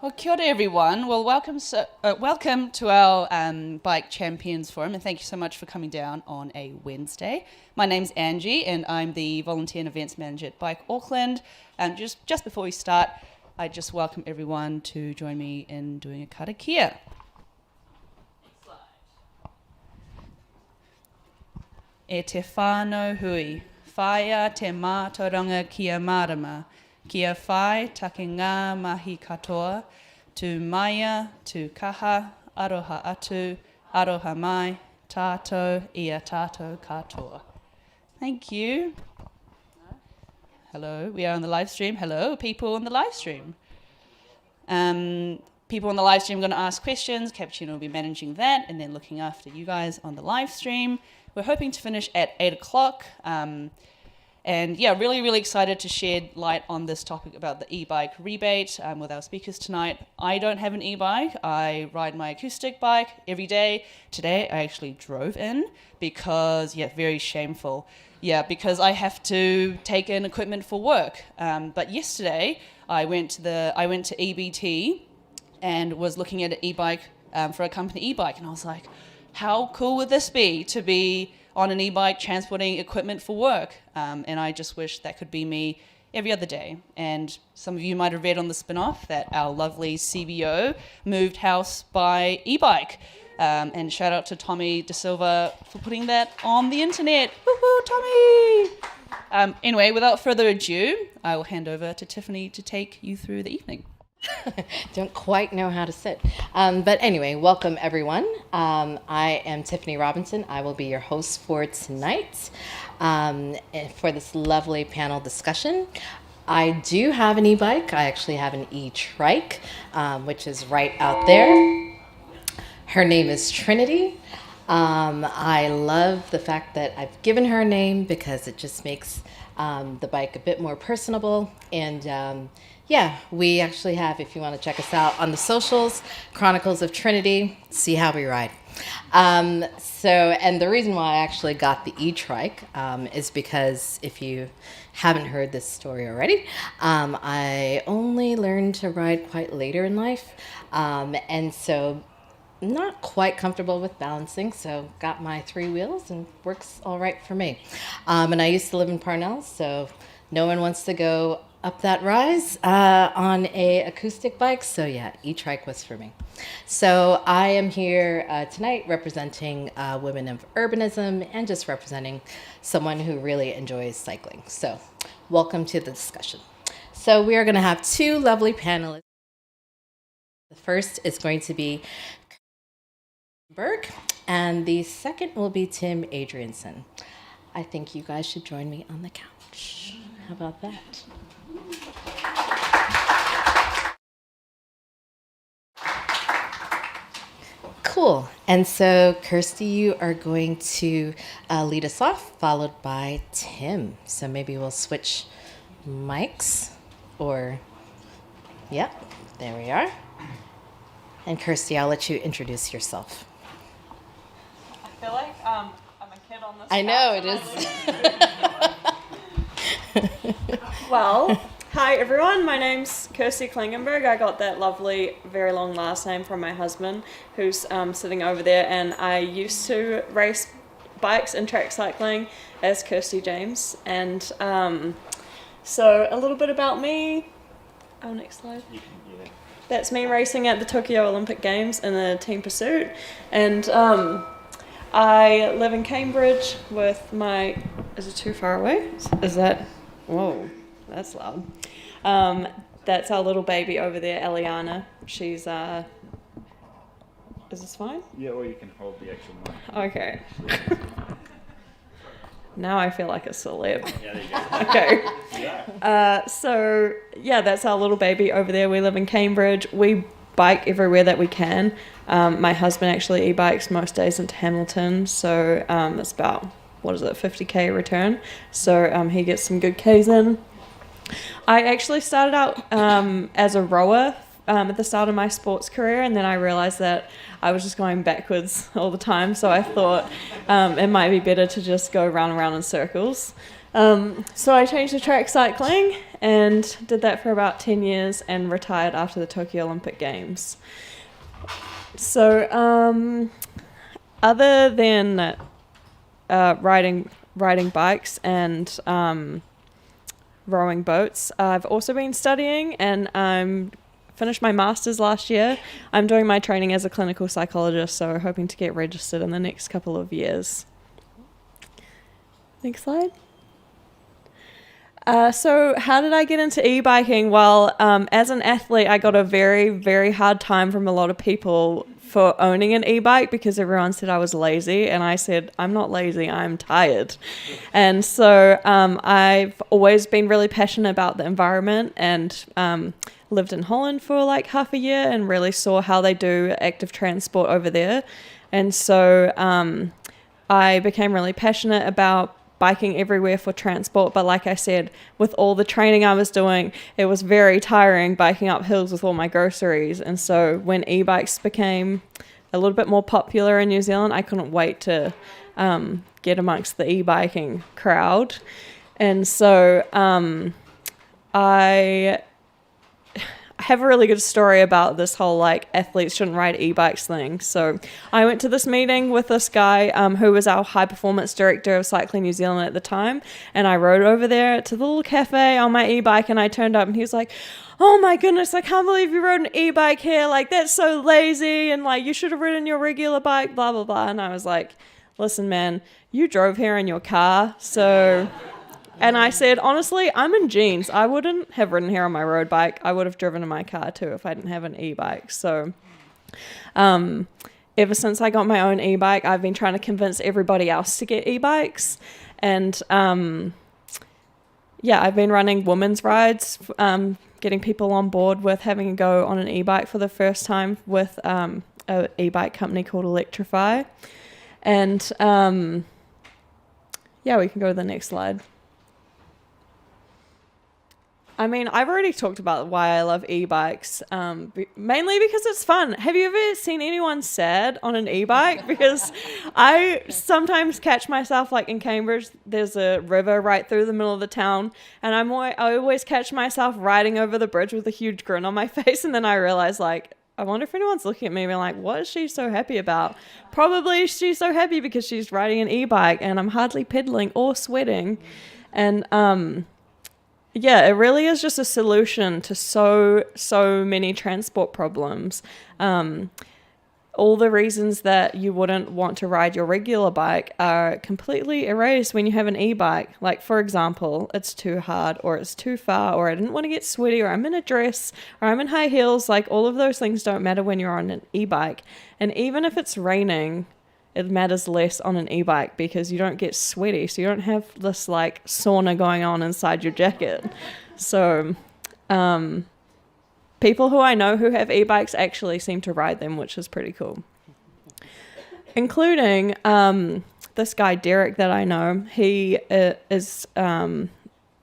Well, kia ora everyone. Well, welcome to our Bike Champions Forum, and thank you so much for coming down on a Wednesday. My name's Angie, and I'm the Volunteer and Events Manager at Bike Auckland. Just before we start, I just welcome everyone to join me in doing a karakia. E te whānau hui, whaia te mātauranga kia marama, kia whai take ngā mahi katoa, tu maia, tu kaha, aroha atu, aroha mai, tātou, ia tātou katoa. Thank you. Hello, we are on the live stream. Hello, people on the live stream. People on the live stream are going to ask questions. Cappuccino will be managing that and then looking after you guys on the live stream. We're hoping to finish at 8 o'clock. And yeah, really excited to shed light on this topic about the e-bike rebate with our speakers tonight. I don't have an e-bike. I ride my acoustic bike every day. Today I actually drove in because, very shameful. Because I have to take in equipment for work. But yesterday I went to EBT and was looking at an e-bike for a company e-bike, and I was like, how cool would this be to be on an e-bike transporting equipment for work? And I just wish that could be me every other day. And some of you might have read on the spin-off that our lovely CBO moved house by e-bike. And shout out to Tommy De Silva for putting that on the internet. Woohoo, Tommy! Anyway, without further ado, I will hand over to Tiffany to take you through the evening. Don't quite know how to sit. But anyway, welcome everyone. I am Tiffany Robinson. I will be your host for tonight for this lovely panel discussion. I do have an e-bike. I actually have an e-trike, which is right out there. Her name is Trinity. I love the fact that I've given her a name because it just makes the bike a bit more personable. And we actually have, if you want to check us out on the socials, Chronicles of Trinity, see how we ride. And the reason why I actually got the e-trike is because if you haven't heard this story already, I only learned to ride quite later in life. And so not quite comfortable with balancing, so got my 3 wheels and works all right for me. And I used to live in Parnell, so no one wants to go up that rise on a acoustic bike, so e-trike was for me. So I am here tonight representing women of urbanism and just representing someone who really enjoys cycling. So welcome to the discussion. So we are going to have 2 lovely panelists. The first is going to be Berg, and the second will be Tim Adrianson. I think you guys should join me on the couch. How about that? Cool. And so, Kirsty, you are going to lead us off, followed by Tim. So maybe we'll switch mics, or, there we are. And Kirsty, I'll let you introduce yourself. I feel like I'm a kid on this. I know, it is. Well, hi everyone, my name's Kirsty Klingenberg. I got that lovely, very long last name from my husband, who's sitting over there, and I used to race bikes and track cycling as Kirsty James. And so a little bit about me. Oh, next slide. That's me racing at the Tokyo Olympic Games in the team pursuit. And I live in Cambridge with my... Is it too far away? Is that... Whoa, that's loud. That's our little baby over there, Eliana. She's... Is this fine? Yeah, or you can hold the actual mic. Okay. Now I feel like a celeb. Yeah, there you go. Okay. Yeah. So, that's our little baby over there. We live in Cambridge. We bike everywhere that we can. My husband actually e-bikes most days into Hamilton, so it's about, 50k return. So he gets some good Ks in. I actually started out as a rower at the start of my sports career, and then I realized that I was just going backwards all the time, so I thought it might be better to just go round and round in circles. So I changed to track cycling, and did that for about 10 years and retired after the Tokyo Olympic Games. So other than riding bikes and rowing boats, I've also been studying, and I'm finished my master's last year. I'm doing my training as a clinical psychologist, so hoping to get registered in the next couple of years. Next slide. So how did I get into e-biking? Well, as an athlete, I got a very, very hard time from a lot of people for owning an e-bike because everyone said I was lazy, and I said, I'm not lazy, I'm tired. And so I've always been really passionate about the environment, and lived in Holland for like half a year and really saw how they do active transport over there. And so I became really passionate about biking everywhere for transport, but like I said, with all the training I was doing, it was very tiring biking up hills with all my groceries. And so when e-bikes became a little bit more popular in New Zealand, I couldn't wait to get amongst the e-biking crowd. And so I have a really good story about this whole like athletes shouldn't ride e-bikes thing. So I went to this meeting with this guy who was our high performance director of Cycling New Zealand at the time, and I rode over there to the little cafe on my e-bike, and I turned up and he was like, oh my goodness, I can't believe you rode an e-bike here, like that's so lazy, and like you should have ridden your regular bike, blah blah blah. And I was like, listen man, you drove here in your car, so... And I said, honestly, I'm in jeans. I wouldn't have ridden here on my road bike. I would have driven in my car too if I didn't have an e-bike. So ever since I got my own e-bike, I've been trying to convince everybody else to get e-bikes. And I've been running women's rides, getting people on board with having a go on an e-bike for the first time with an e-bike company called Electrify. And we can go to the next slide. I mean, I've already talked about why I love e-bikes, mainly because it's fun. Have you ever seen anyone sad on an e-bike? Because I sometimes catch myself, like in Cambridge, there's a river right through the middle of the town, and I always catch myself riding over the bridge with a huge grin on my face, and then I realize, like, I wonder if anyone's looking at me and being like, what is she so happy about? Probably she's so happy because she's riding an e-bike, and I'm hardly pedaling or sweating. And it really is just a solution to so many transport problems. All the reasons that you wouldn't want to ride your regular bike are completely erased when you have an e-bike. Like, for example, it's too hard, or it's too far, or I didn't want to get sweaty, or I'm in a dress, or I'm in high heels. Like, all of those things don't matter when you're on an e-bike. And even if it's raining, it matters less on an e-bike because you don't get sweaty, so you don't have this like sauna going on inside your jacket. So people who I know who have e-bikes actually seem to ride them, which is pretty cool. Including this guy Derek that I know. He is in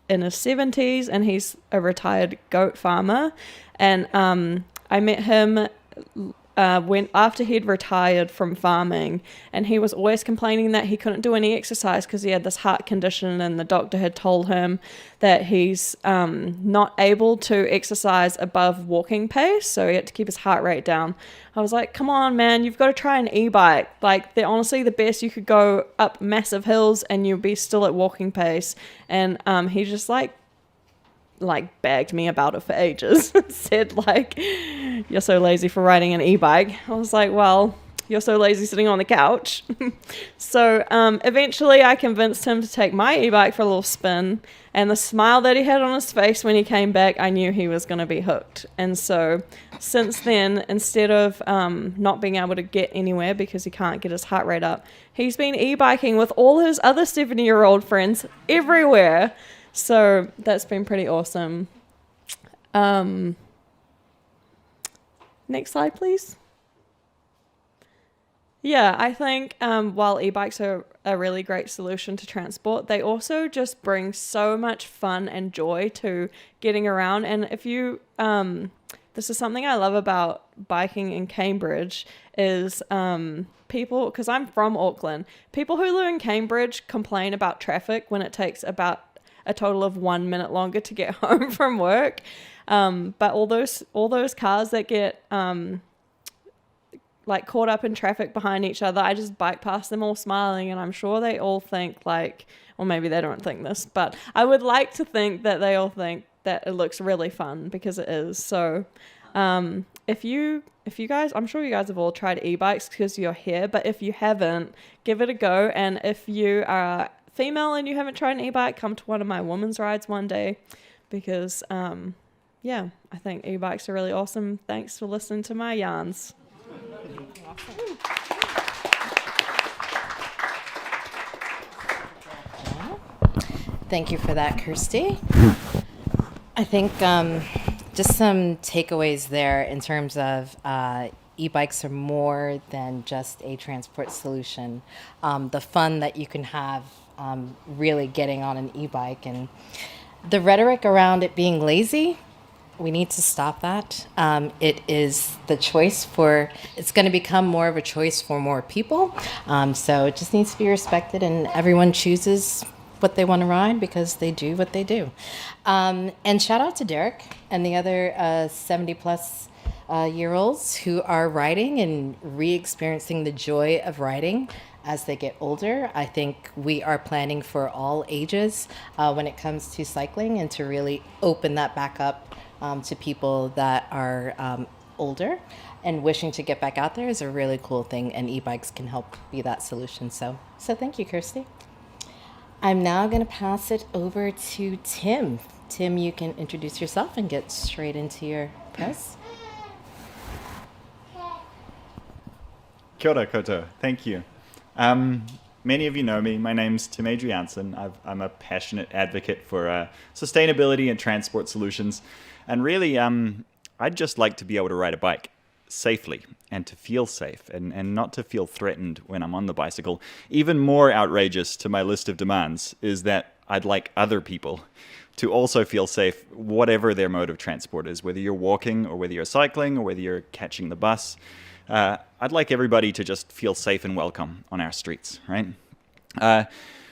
his 70s and he's a retired goat farmer, and I met him when after he'd retired from farming, and he was always complaining that he couldn't do any exercise because he had this heart condition, and the doctor had told him that he's not able to exercise above walking pace, so he had to keep his heart rate down. I was like, come on man, you've got to try an e-bike. Like, they're honestly the best. You could go up massive hills and you'll be still at walking pace. And he just like bagged me about it for ages. Said like, you're so lazy for riding an e-bike. I was like, well, you're so lazy sitting on the couch. So eventually I convinced him to take my e-bike for a little spin, and the smile that he had on his face when he came back, I knew he was going to be hooked. And so since then, instead of not being able to get anywhere because he can't get his heart rate up, he's been e-biking with all his other 70-year-old friends everywhere. So that's been pretty awesome. Next slide, please. Yeah, I think while e-bikes are a really great solution to transport, they also just bring so much fun and joy to getting around. And if you, this is something I love about biking in Cambridge is people, because I'm from Auckland, people who live in Cambridge complain about traffic when it takes about a total of 1 minute longer to get home from work. But all those cars that get like caught up in traffic behind each other, I just bike past them all smiling, and I'm sure they all think like, or maybe they don't think this, but I would like to think that they all think that it looks really fun, because it is. So if you guys, I'm sure you guys have all tried e-bikes because you're here, but if you haven't, give it a go. And if you are female and you haven't tried an e-bike, come to one of my women's rides one day, because yeah, I think e-bikes are really awesome. Thanks for listening to my yarns. Thank you for that, Kirsty. I think just some takeaways there in terms of e-bikes are more than just a transport solution. The fun that you can have really getting on an e-bike, and the rhetoric around it being lazy, we need to stop that. It is the choice it's going to become more of a choice for more people. So it just needs to be respected, and everyone chooses what they want to ride because they do what they do. And shout out to Derek and the other 70 plus year olds who are riding and re-experiencing the joy of riding as they get older. I think we are planning for all ages when it comes to cycling, and to really open that back up to people that are older and wishing to get back out there is a really cool thing, and e-bikes can help be that solution. So thank you, Kirsty. I'm now going to pass it over to Tim. Tim, you can introduce yourself and get straight into your press. Kia ora koutou. Thank you. Many of you know me. My name's Tim Adriansen. I'm a passionate advocate for sustainability and transport solutions. And really, I'd just like to be able to ride a bike safely and to feel safe and not to feel threatened when I'm on the bicycle. Even more outrageous to my list of demands is that I'd like other people to also feel safe, whatever their mode of transport is, whether you're walking or whether you're cycling or whether you're catching the bus. I'd like everybody to just feel safe and welcome on our streets, right?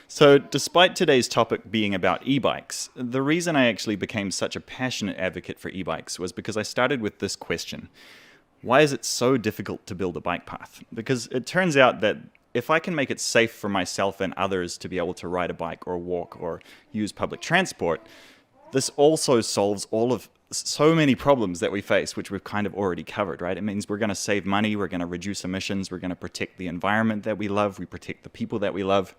So despite today's topic being about e-bikes, the reason I actually became such a passionate advocate for e-bikes was because I started with this question. Why is it so difficult to build a bike path? Because it turns out that if I can make it safe for myself and others to be able to ride a bike or walk or use public transport, this also solves all of so many problems that we face, which we've kind of already covered, right? It means we're going to save money, we're going to reduce emissions, we're going to protect the environment that we love, we protect the people that we love.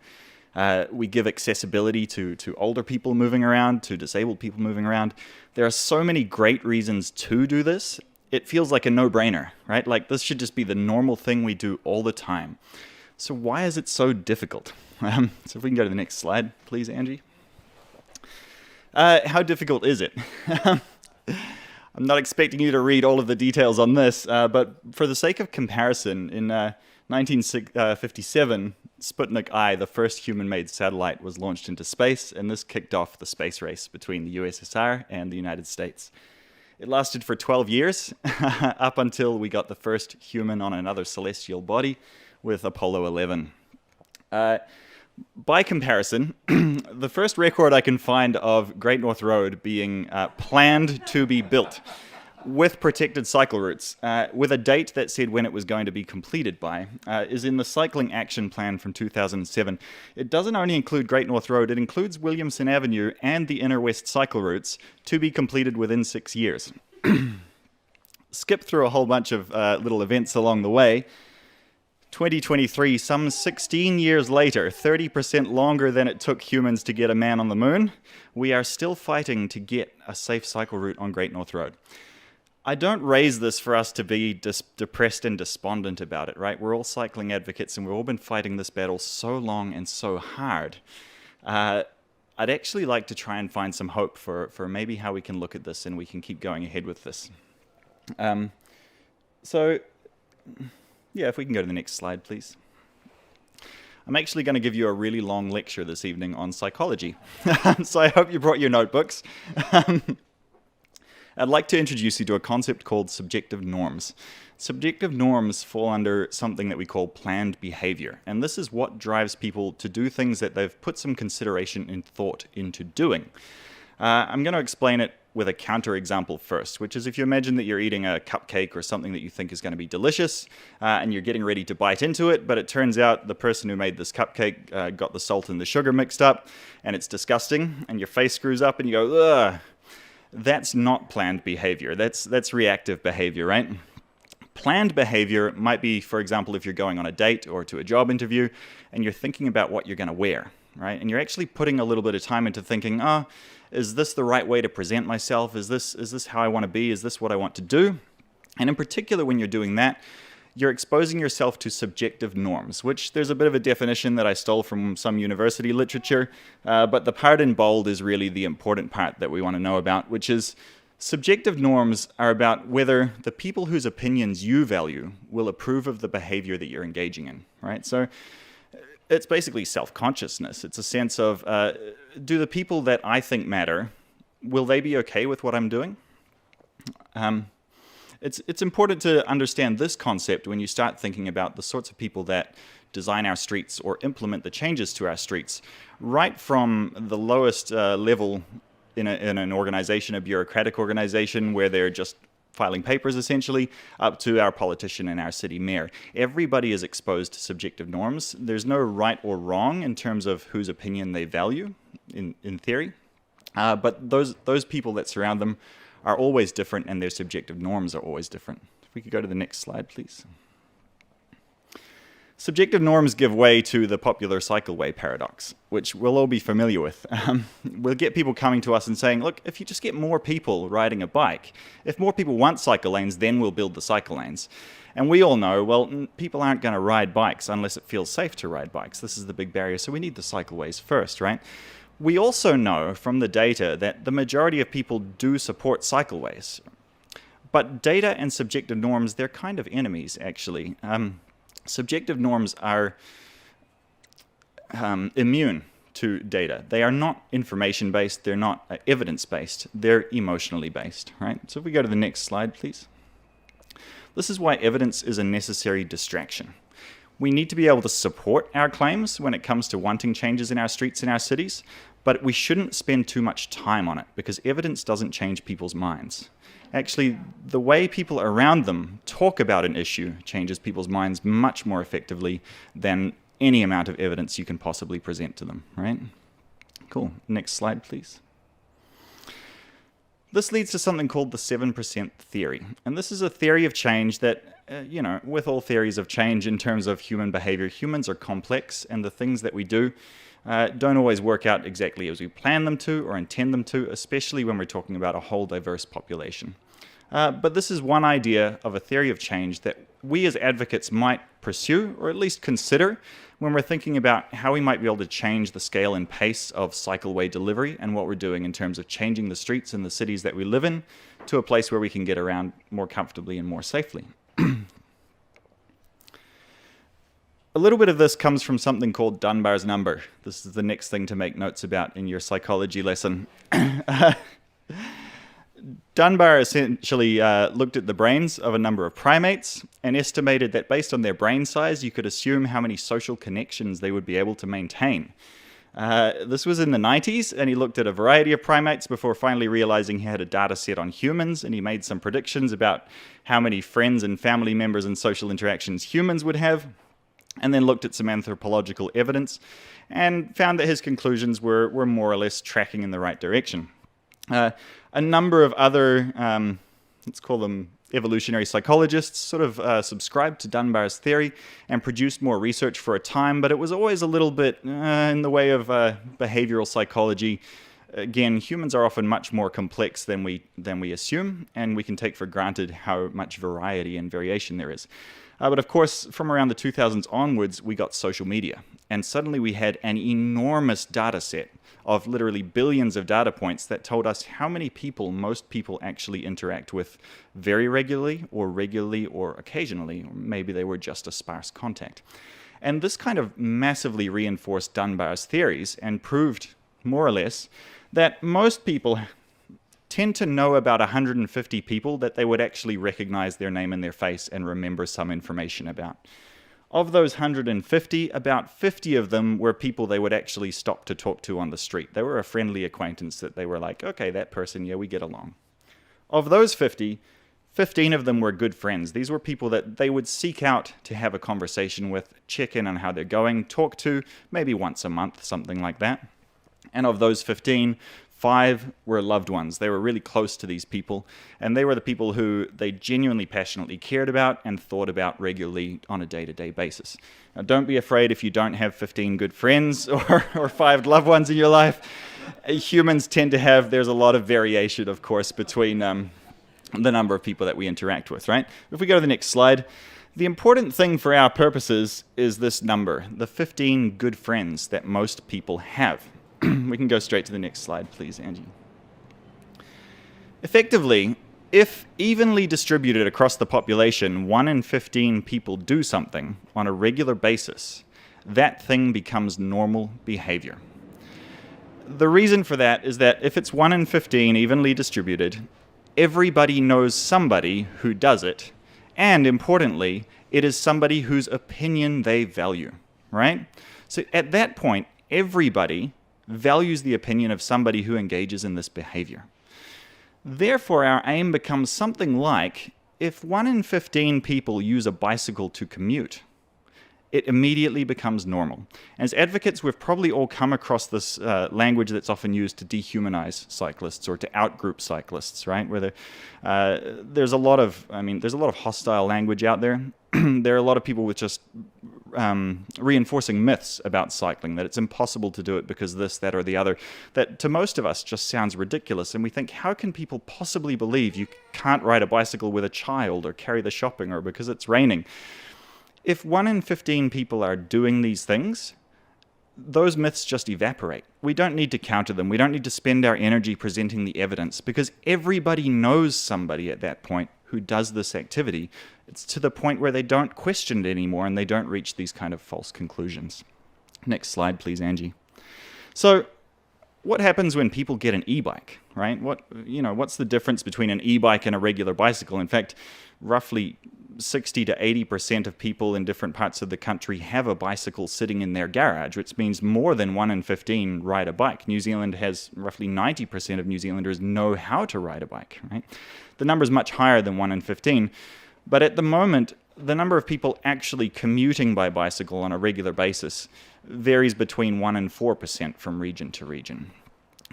We give accessibility to older people moving around, to disabled people moving around. There are so many great reasons to do this. It feels like a no-brainer, right? Like this should just be the normal thing we do all the time. So why is it so difficult? So if we can go to the next slide, please, Angie. How difficult is it? I'm not expecting you to read all of the details on this, but for the sake of comparison, in 1957, Sputnik I, the first human-made satellite, was launched into space, and this kicked off the space race between the USSR and the United States. It lasted for 12 years, up until we got the first human on another celestial body with Apollo 11. By comparison, the first record I can find of Great North Road being planned to be built with protected cycle routes, with a date that said when it was going to be completed by, is in the Cycling Action Plan from 2007. It doesn't only include Great North Road, it includes Williamson Avenue and the Inner West cycle routes to be completed within 6 years. Skip through a whole bunch of little events along the way. 2023, some 16 years later, 30% longer than it took humans to get a man on the moon, we are still fighting to get a safe cycle route on Great North Road. I don't raise this for us to be depressed and despondent about it, right? We're all cycling advocates and we've all been fighting this battle so long and so hard. I'd actually like to try and find some hope for maybe how we can look at this and we can keep going ahead with this. So, yeah, if we can go to the next slide, please. I'm actually going to give you a really long lecture this evening on psychology. So I hope you brought your notebooks. I'd like to introduce you to a concept called subjective norms. Subjective norms fall under something that we call planned behavior, and this is what drives people to do things that they've put some consideration and thought into doing. I'm going to explain it with a counterexample first, which is if you imagine that you're eating a cupcake or something that you think is going to be delicious, and you're getting ready to bite into it, but it turns out the person who made this cupcake got the salt and the sugar mixed up, and it's disgusting, and your face screws up, and you go, ugh. That's not planned behavior. That's reactive behavior, right? Planned behavior might be, for example, if you're going on a date or to a job interview, and you're thinking about what you're going to wear, right? And you're actually putting a little bit of time into thinking, is this the right way to present myself? Is this how I want to be? Is this what I want to do? And in particular, when you're doing that, you're exposing yourself to subjective norms, which there's a bit of a definition that I stole from some university literature, but the part in bold is really the important part that we want to know about, which is subjective norms are about whether the people whose opinions you value will approve of the behavior that you're engaging in, right? So it's basically self-consciousness. It's a sense of, do the people that I think matter, will they be okay with what I'm doing? It's important to understand this concept when you start thinking about the sorts of people that design our streets or implement the changes to our streets, right from the lowest level in an organization, a bureaucratic organization where they're just filing papers essentially, up to our politician and our city mayor. Everybody is exposed to subjective norms. There's no right or wrong in terms of whose opinion they value, in theory, but those people that surround them are always different, and their subjective norms are always different. If we could go to the next slide, please. Subjective norms give way to the popular cycleway paradox, which we'll all be familiar with. We'll get people coming to us and saying, look, if you just get more people riding a bike, if more people want cycle lanes, then we'll build the cycle lanes. And we all know, well, people aren't going to ride bikes unless it feels safe to ride bikes. This is the big barrier, so we need the cycleways first, right? We also know from the data that the majority of people do support cycleways. But data and subjective norms, they're kind of enemies, actually. Subjective norms are immune to data. They are not information-based, they're not evidence-based, they're emotionally based, right? So if we go to the next slide, please. This is why evidence is a necessary distraction. We need to be able to support our claims when it comes to wanting changes in our streets and our cities, but we shouldn't spend too much time on it because evidence doesn't change people's minds. Actually, the way people around them talk about an issue changes people's minds much more effectively than any amount of evidence you can possibly present to them, right? Cool. Next slide, please. This leads to something called the 7% theory. And this is a theory of change that, with all theories of change in terms of human behavior, humans are complex, and the things that we do don't always work out exactly as we plan them to or intend them to, especially when we're talking about a whole diverse population. But this is one idea of a theory of change that we as advocates might pursue, or at least consider, when we're thinking about how we might be able to change the scale and pace of cycleway delivery and what we're doing in terms of changing the streets in the cities that we live in to a place where we can get around more comfortably and more safely. A little bit of this comes from something called Dunbar's number. This is the next thing to make notes about in your psychology lesson. Dunbar essentially looked at the brains of a number of primates and estimated that based on their brain size, you could assume how many social connections they would be able to maintain. This was in the 90s, and he looked at a variety of primates before finally realizing he had a data set on humans, and he made some predictions about how many friends and family members and social interactions humans would have, and then looked at some anthropological evidence and found that his conclusions were more or less tracking in the right direction. A number of other, let's call them evolutionary psychologists, sort of subscribed to Dunbar's theory and produced more research for a time, but it was always a little bit in the way of behavioral psychology. Again, humans are often much more complex than we assume, and we can take for granted how much variety and variation there is. But of course, from around the 2000s onwards, we got social media, and suddenly we had an enormous data set of literally billions of data points that told us how many people most people actually interact with very regularly or occasionally, or maybe they were just a sparse contact. And this kind of massively reinforced Dunbar's theories and proved, more or less, that most people tend to know about 150 people that they would actually recognize their name and their face and remember some information about. Of those 150, about 50 of them were people they would actually stop to talk to on the street. They were a friendly acquaintance that they were like, okay, that person, yeah, we get along. Of those 50, 15 of them were good friends. These were people that they would seek out to have a conversation with, check in on how they're going, talk to, maybe once a month, something like that. And of those 15, 5 were loved ones. They were really close to these people, and they were the people who they genuinely, passionately cared about and thought about regularly on a day-to-day basis. Now, don't be afraid if you don't have 15 good friends or 5 loved ones in your life. Humans tend to have, there's a lot of variation, of course, between the number of people that we interact with, right? If we go to the next slide, the important thing for our purposes is this number, the 15 good friends that most people have. We can go straight to the next slide, please, Angie. Effectively, if evenly distributed across the population, 1 in 15 people do something on a regular basis, that thing becomes normal behavior. The reason for that is that if it's 1 in 15 evenly distributed, everybody knows somebody who does it, and importantly, it is somebody whose opinion they value, right? So at that point, everybody values the opinion of somebody who engages in this behavior. Therefore, our aim becomes something like, if 1 in 15 people use a bicycle to commute, it immediately becomes normal. As advocates, we've probably all come across this language that's often used to dehumanize cyclists or to outgroup cyclists, right? Where there's a lot of hostile language out there. There are a lot of people with just reinforcing myths about cycling, that it's impossible to do it because this, that, or the other, that to most of us just sounds ridiculous. And we think, how can people possibly believe you can't ride a bicycle with a child or carry the shopping or because it's raining? If 1 in 15 people are doing these things, those myths just evaporate. We don't need to counter them. We don't need to spend our energy presenting the evidence because everybody knows somebody at that point who does this activity. It's to the point where they don't question it anymore and they don't reach these kind of false conclusions. Next slide, please, Angie. So what happens when people get an e-bike, right? What's the difference between an e-bike and a regular bicycle? In fact, roughly 60 to 80% of people in different parts of the country have a bicycle sitting in their garage, which means more than 1 in 15 ride a bike. New Zealand has roughly 90% of New Zealanders know how to ride a bike, right? The number is much higher than 1 in 15, but at the moment, the number of people actually commuting by bicycle on a regular basis varies between 1 and 4% from region to region.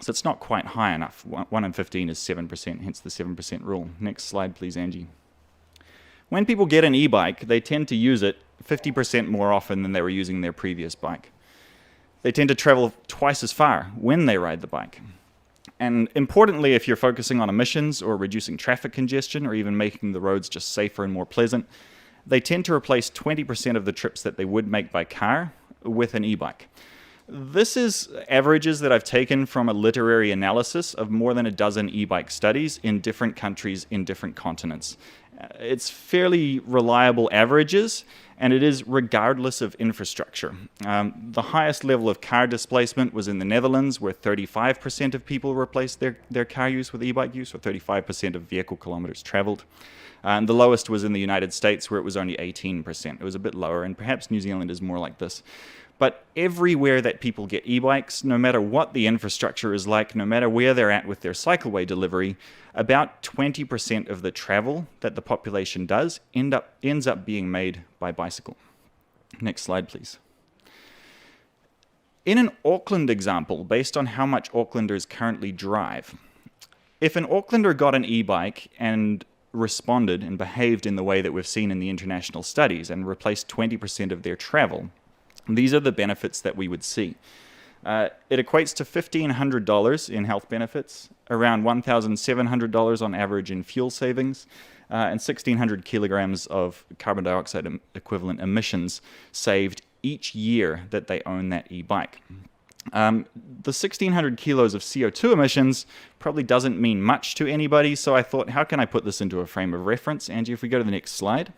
So it's not quite high enough. 1 in 15 is 7%, hence the 7% rule. Next slide, please, Angie. When people get an e-bike, they tend to use it 50% more often than they were using their previous bike. They tend to travel twice as far when they ride the bike. And importantly, if you're focusing on emissions or reducing traffic congestion or even making the roads just safer and more pleasant, they tend to replace 20% of the trips that they would make by car with an e-bike. This is averages that I've taken from a literary analysis of more than a dozen e-bike studies in different countries in different continents. It's fairly reliable averages, and it is regardless of infrastructure. The highest level of car displacement was in the Netherlands, where 35% of people replaced their car use with e-bike use, or 35% of vehicle kilometers traveled. And the lowest was in the United States, where it was only 18%. It was a bit lower, and perhaps New Zealand is more like this. But everywhere that people get e-bikes, no matter what the infrastructure is like, no matter where they're at with their cycleway delivery, about 20% of the travel that the population does ends up being made by bicycle. Next slide, please. In an Auckland example, based on how much Aucklanders currently drive, if an Aucklander got an e-bike and responded and behaved in the way that we've seen in the international studies and replaced 20% of their travel, these are the benefits that we would see. It equates to $1,500 in health benefits, around $1,700 on average in fuel savings, and 1,600 kilograms of carbon dioxide equivalent emissions saved each year that they own that e-bike. The 1,600 kilos of CO2 emissions probably doesn't mean much to anybody, so I thought, how can I put this into a frame of reference? Angie, if we go to the next slide.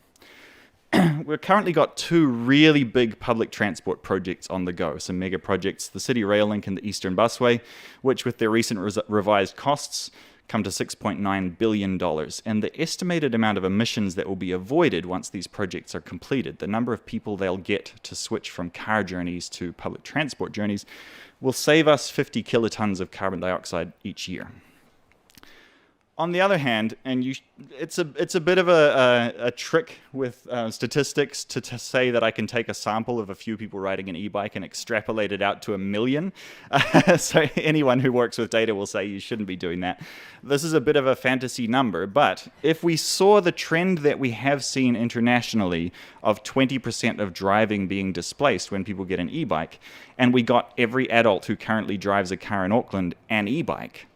We've currently got 2 really big public transport projects on the go, some mega projects, the City Rail Link and the Eastern Busway, which with their recent revised costs come to $6.9 billion. And the estimated amount of emissions that will be avoided once these projects are completed, the number of people they'll get to switch from car journeys to public transport journeys, will save us 50 kilotons of carbon dioxide each year. On the other hand, and it's a bit of a trick with statistics to say that I can take a sample of a few people riding an e-bike and extrapolate it out to 1 million. So anyone who works with data will say you shouldn't be doing that. This is a bit of a fantasy number, but if we saw the trend that we have seen internationally of 20% of driving being displaced when people get an e-bike, and we got every adult who currently drives a car in Auckland an e-bike,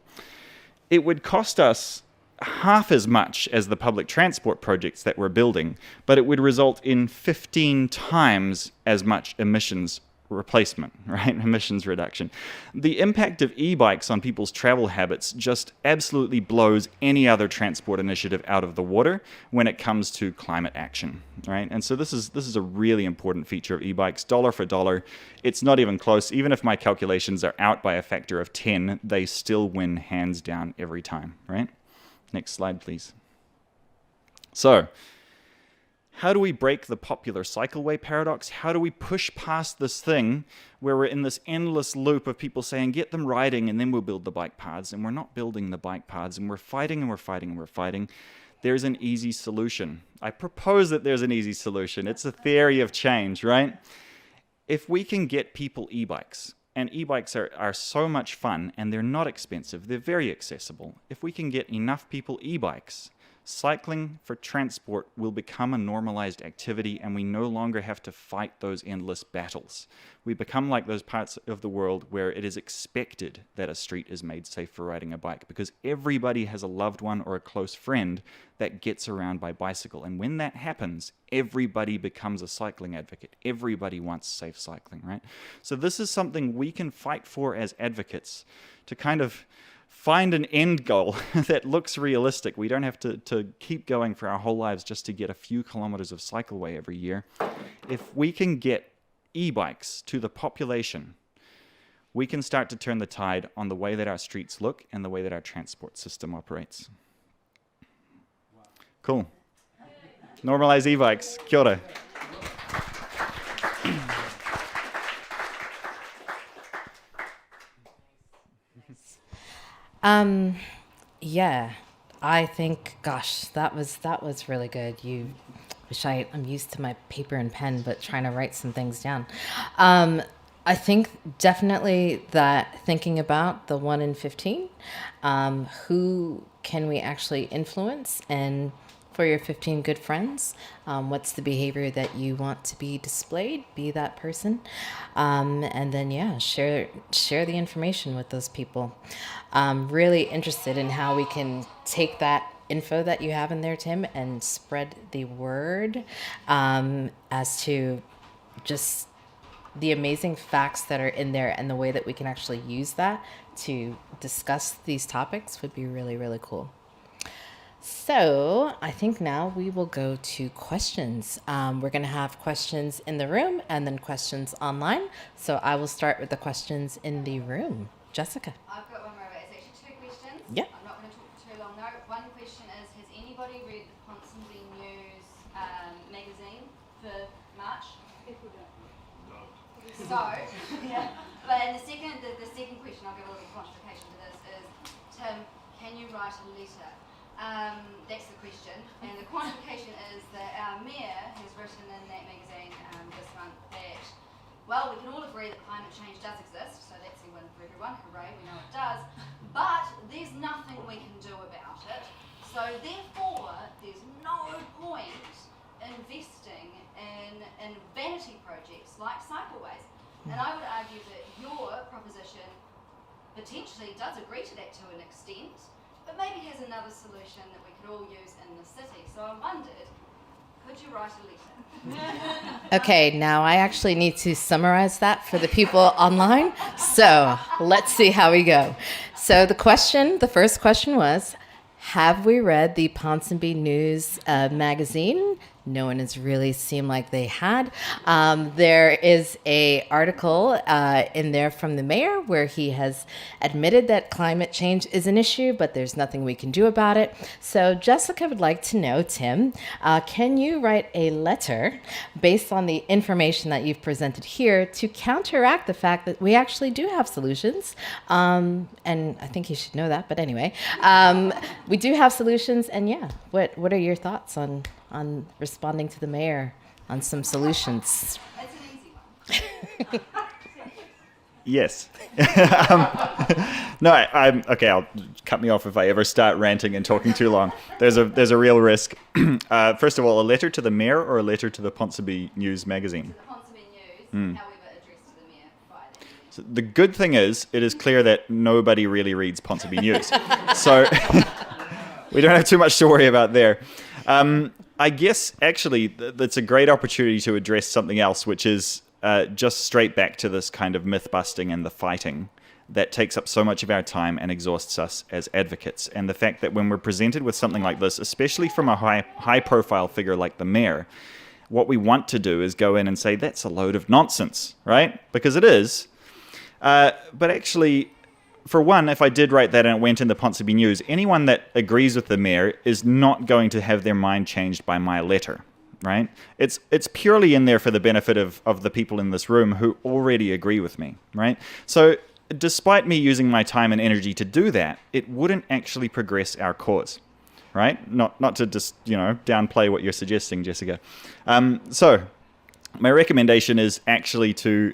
it would cost us half as much as the public transport projects that we're building, but it would result in 15 times as much emissions replacement, right? Emissions reduction. The impact of e-bikes on people's travel habits just absolutely blows any other transport initiative out of the water when it comes to climate action, right? And so this is a really important feature of e-bikes, dollar for dollar. It's not even close. Even if my calculations are out by a factor of 10, they still win hands down every time, right? Next slide, please. So, how do we break the popular cycleway paradox? How do we push past this thing where we're in this endless loop of people saying, get them riding and then we'll build the bike paths, and we're not building the bike paths, and we're fighting and we're fighting and we're fighting? There's an easy solution. I propose that there's an easy solution. It's a theory of change, right? If we can get people e-bikes, and e-bikes are so much fun and they're not expensive, they're very accessible. If we can get enough people e-bikes, cycling for transport will become a normalized activity, and we no longer have to fight those endless battles. We become like those parts of the world where it is expected that a street is made safe for riding a bike, because everybody has a loved one or a close friend that gets around by bicycle. And when that happens, everybody becomes a cycling advocate. Everybody wants safe cycling, right? So this is something we can fight for as advocates, to kind of find an end goal that looks realistic. We don't have to keep going for our whole lives just to get a few kilometers of cycleway every year. If we can get e-bikes to the population, we can start to turn the tide on the way that our streets look and the way that our transport system operates. Cool. Normalize e-bikes. Kia ora. Yeah, I think, gosh, that was really good. I'm used to my paper and pen, but trying to write some things down. I think definitely that thinking about the 1 in 15, who can we actually influence, and for your 15 good friends, what's the behavior that you want to be displayed? Be that person. And then, share the information with those people. I'm really interested in how we can take that info that you have in there, Tim, and spread the word as to just the amazing facts that are in there, and the way that we can actually use that to discuss these topics would be really, really cool. So I think now we will go to questions. We're going to have questions in the room and then questions online. So I will start with the questions in the room. Jessica. I've got one more. It's actually 2 questions. Yeah. I'm not going to talk too long though. One question is, has anybody read the Ponsonby News magazine for March? People don't. No. So, yeah. But the second question, I'll give a little quantification to this, is, Tim, can you write a letter? That's the question. And the quantification is that our mayor has written in that magazine this month that, well, we can all agree that climate change does exist, so that's a win for everyone, hooray, we know it does, but there's nothing we can do about it. So therefore, there's no point investing in vanity projects like cycleways. And I would argue that your proposition potentially does agree to that to an extent, but maybe has another solution that we could all use in the city. So I wondered, could you write a letter? Okay, now I actually need to summarize that for the people online. So let's see how we go. So the first question was, have we read the Ponsonby News magazine? no one has really seemed like they had. There is a article in there from the mayor where he has admitted that climate change is an issue, but there's nothing we can do about it. So Jessica would like to know, Tim, can you write a letter based on the information that you've presented here to counteract the fact that we actually do have solutions? And I think you should know that, but anyway, we do have solutions. And yeah, what are your thoughts on responding to the mayor on some solutions? It's an easy one. Yes. No, I'm okay. I'll cut me off if I ever start ranting and talking too long. There's a real risk. First of all, a letter to the mayor or a letter to the Ponsonby News magazine? The Ponsonby News, however, addressed to the mayor via that email. So the good thing is, it is clear that nobody really reads Ponsonby News, so we don't have too much to worry about there. I guess actually that's a great opportunity to address something else, which is just straight back to this kind of myth busting and the fighting that takes up so much of our time and exhausts us as advocates. And the fact that when we're presented with something like this, especially from a high profile figure like the mayor, what we want to do is go in and say, that's a load of nonsense, right? Because it is. But actually, for one, if I did write that and it went in the Ponsonby News, anyone that agrees with the mayor is not going to have their mind changed by my letter, right? It's purely in there for the benefit of the people in this room who already agree with me, right? So despite me using my time and energy to do that, it wouldn't actually progress our cause, right? Not to just, downplay what you're suggesting, Jessica. So my recommendation is actually to,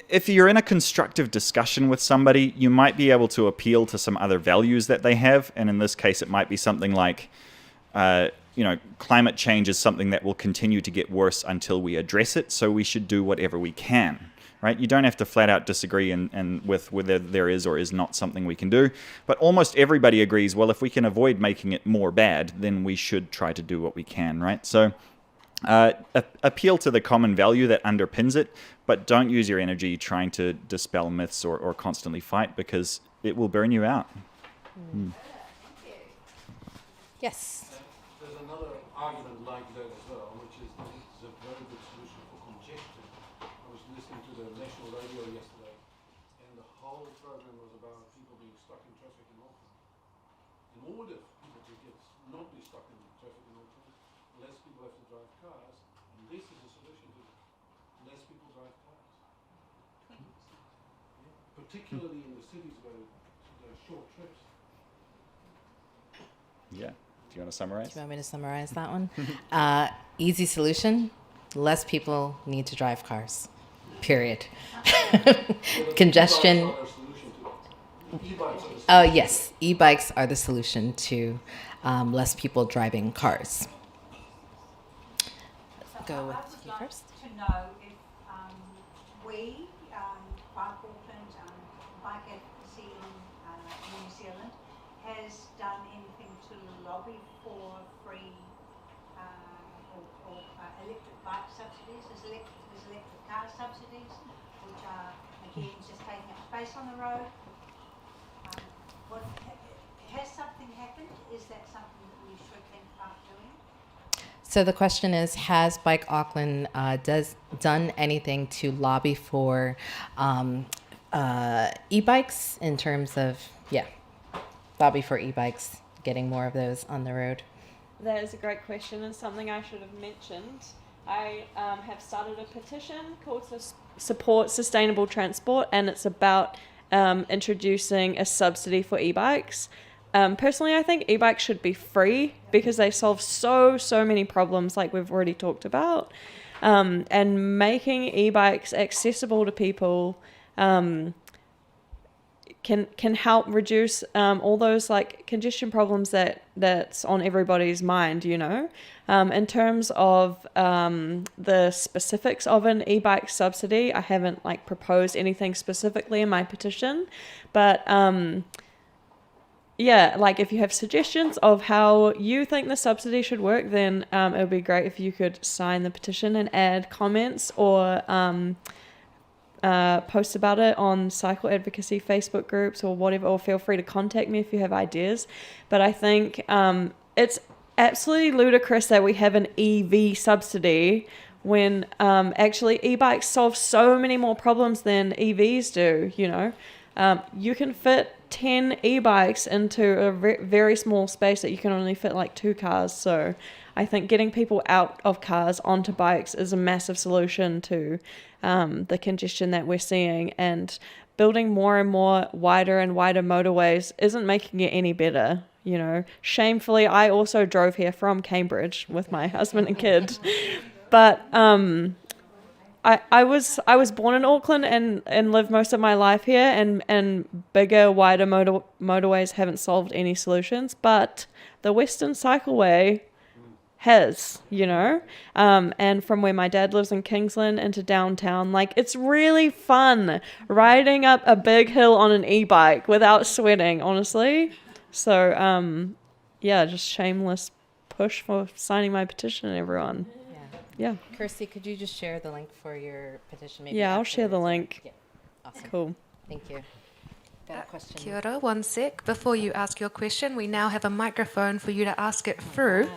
if you're in a constructive discussion with somebody, you might be able to appeal to some other values that they have. And in this case, it might be something like, climate change is something that will continue to get worse until we address it. So we should do whatever we can, right? You don't have to flat out disagree and with whether there is or is not something we can do. But almost everybody agrees, well, if we can avoid making it more bad, then we should try to do what we can, right? So appeal to the common value that underpins it, but don't use your energy trying to dispel myths or constantly fight, because it will burn you out. Yes. There's another argument like that as well, which is that it's a very good solution for congestion. I was listening to the national radio yesterday, and the whole program was about people being stuck in traffic in Auckland. In order for people to not be stuck in traffic in Auckland, less people have to drive cars, and this is a solution to that. Less people drive cars. Particularly in the cities where there are short trips. Yeah. Do you want to summarize? Do you want me to summarize that one? Easy solution, less people need to drive cars, period. Congestion. Oh, yes. E-bikes are the solution to less people driving cars. Go with you first. To know if we, Auckland, Bike Advocacy in New Zealand, has done anything to lobby for free or electric bike subsidies, as electric car subsidies, which are again just taking up space on the road. Has something happened? Is that something that we should think about doing? So the question is, has Bike Auckland done anything to lobby for e-bikes in terms of, lobby for e-bikes, getting more of those on the road? That is a great question and something I should have mentioned. I have started a petition called Support Sustainable Transport, and it's about introducing a subsidy for e-bikes. Personally, I think e-bikes should be free because they solve so many problems like we've already talked about. And making e-bikes accessible to people can help reduce all those like congestion problems that's on everybody's mind, In terms of the specifics of an e-bike subsidy, I haven't proposed anything specifically in my petition, but if you have suggestions of how you think the subsidy should work, then it would be great if you could sign the petition and add comments or post about it on cycle advocacy Facebook groups or whatever, or feel free to contact me if you have ideas. But I think it's absolutely ludicrous that we have an EV subsidy when actually e-bikes solve so many more problems than EVs do, you know. You can fit 10 e-bikes into a very small space that you can only fit like 2 cars. So I think getting people out of cars onto bikes is a massive solution to the congestion that we're seeing, and building more and more wider and wider motorways isn't making it any better. You know, shamefully, I also drove here from Cambridge with my husband and kid, but I was born in Auckland and lived most of my life here, and bigger, wider motorways haven't solved any solutions, but the Western Cycleway has, you know, and from where my dad lives in Kingsland into downtown, like, it's really fun riding up a big hill on an e-bike without sweating, honestly. So, yeah, just shameless push for signing my petition, everyone. Yeah. Kirsty, could you just share the link for your petition? Maybe Yeah, I'll share the link. Yeah. Awesome. Cool. Thank you. Got a question? Kia ora, one sec. Before you ask your question, we now have a microphone for you to ask it through.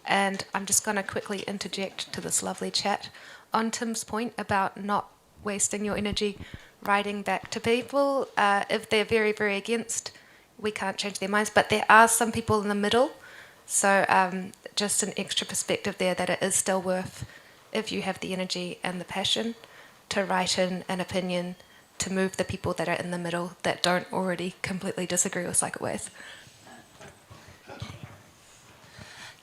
And I'm just going to quickly interject to this lovely chat on Tim's point about not wasting your energy writing back to people. If they're very, very against, we can't change their minds. But there are some people in the middle. So just an extra perspective there that it is still worth, if you have the energy and the passion, to write in an opinion to move the people that are in the middle that don't already completely disagree with Cycleways.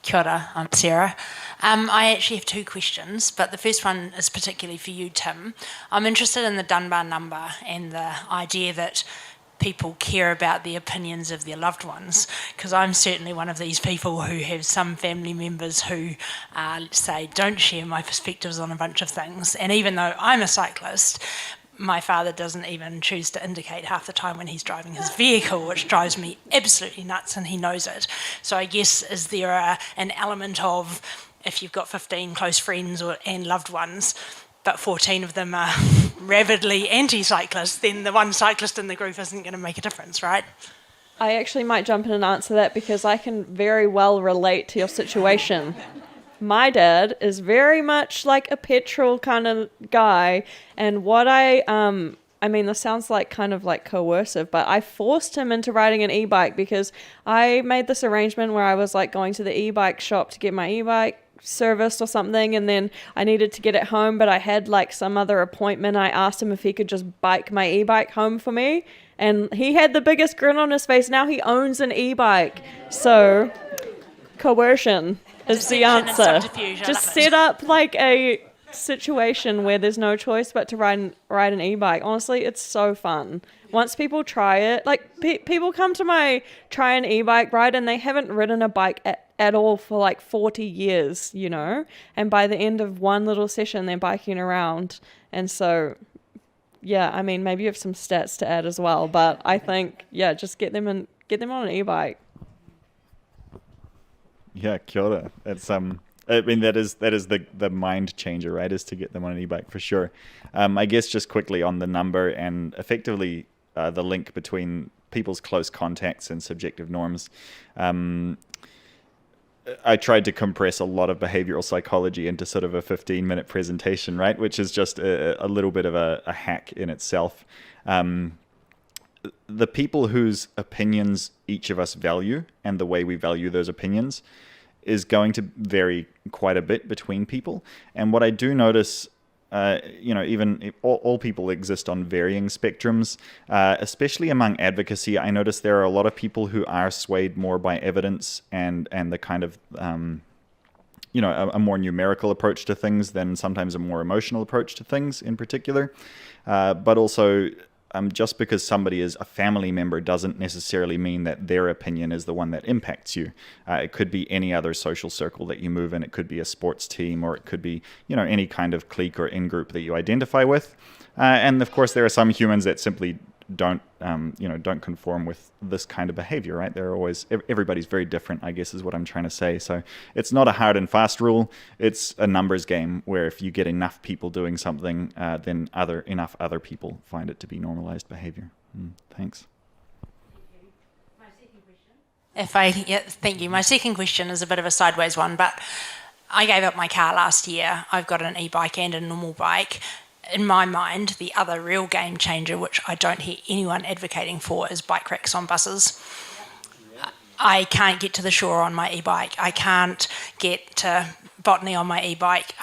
Kia ora, I'm Sarah. I actually have 2 questions, but the first one is particularly for you, Tim. I'm interested in the Dunbar number and the idea that people care about the opinions of their loved ones, because I'm certainly one of these people who have some family members who, let's say, don't share my perspectives on a bunch of things. And even though I'm a cyclist, my father doesn't even choose to indicate half the time when he's driving his vehicle, which drives me absolutely nuts, and he knows it. So I guess, is there an element of, if you've got 15 close friends and loved ones, but 14 of them are rabidly anti-cyclists, then the one cyclist in the group isn't going to make a difference, right? I actually might jump in and answer that because I can very well relate to your situation. My dad is very much like a petrol kind of guy, and what I mean, this sounds like kind of like coercive, but I forced him into riding an e-bike because I made this arrangement where I was like going to the e-bike shop to get my e-bike serviced or something, and then I needed to get it home, but I had like some other appointment. I asked him if he could just bike my e-bike home for me, and he had the biggest grin on his face. Now he owns an e-bike. So coercion is the answer. Just set up like a situation where there's no choice but to ride an e-bike. Honestly, it's so fun. Once people try it, like people come to my try an e-bike ride and they haven't ridden a bike at all for like 40 years, you know, and by the end of one little session they're biking around. And so yeah, I mean, maybe you have some stats to add as well, but I think just get them on an e-bike. Yeah, kia ora. It's I mean, that is the mind changer, right? Is to get them on an e-bike for sure. I guess just quickly on the number and effectively the link between people's close contacts and subjective norms. I tried to compress a lot of behavioral psychology into sort of a 15-minute presentation, right? Which is just a little bit of a hack in itself. The people whose opinions each of us value and the way we value those opinions is going to vary quite a bit between people. And what I do notice, even if all people exist on varying spectrums, especially among advocacy, I notice there are a lot of people who are swayed more by evidence and the kind of, a more numerical approach to things than sometimes a more emotional approach to things in particular. But also, just because somebody is a family member doesn't necessarily mean that their opinion is the one that impacts you. It could be any other social circle that you move in. It could be a sports team, or it could be, any kind of clique or in-group that you identify with. And of course, there are some humans that simply don't conform with this kind of behavior, right? Everybody's very different, I guess is what I'm trying to say. So it's not a hard and fast rule. It's a numbers game where if you get enough people doing something, then enough other people find it to be normalized behavior. Thanks. My second question Thank you. My second question is a bit of a sideways one, but I gave up my car last year. I've got an e-bike and a normal bike. In my mind, the other real game changer, which I don't hear anyone advocating for, is bike racks on buses. I can't get to the shore on my e-bike. I can't get to Botany on my e-bike.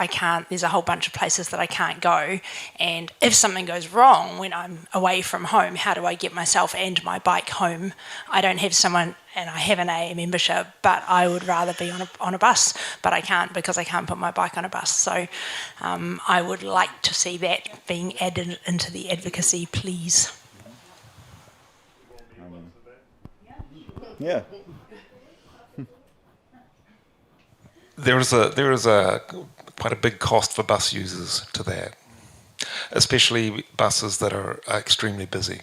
There's a whole bunch of places that I can't go. And if something goes wrong when I'm away from home, how do I get myself and my bike home? I don't have someone, and I have an AA membership, but I would rather be on a bus, but I can't because I can't put my bike on a bus. So I would like to see that being added into the advocacy, please. Yeah. There is a quite a big cost for bus users to that, especially buses that are extremely busy.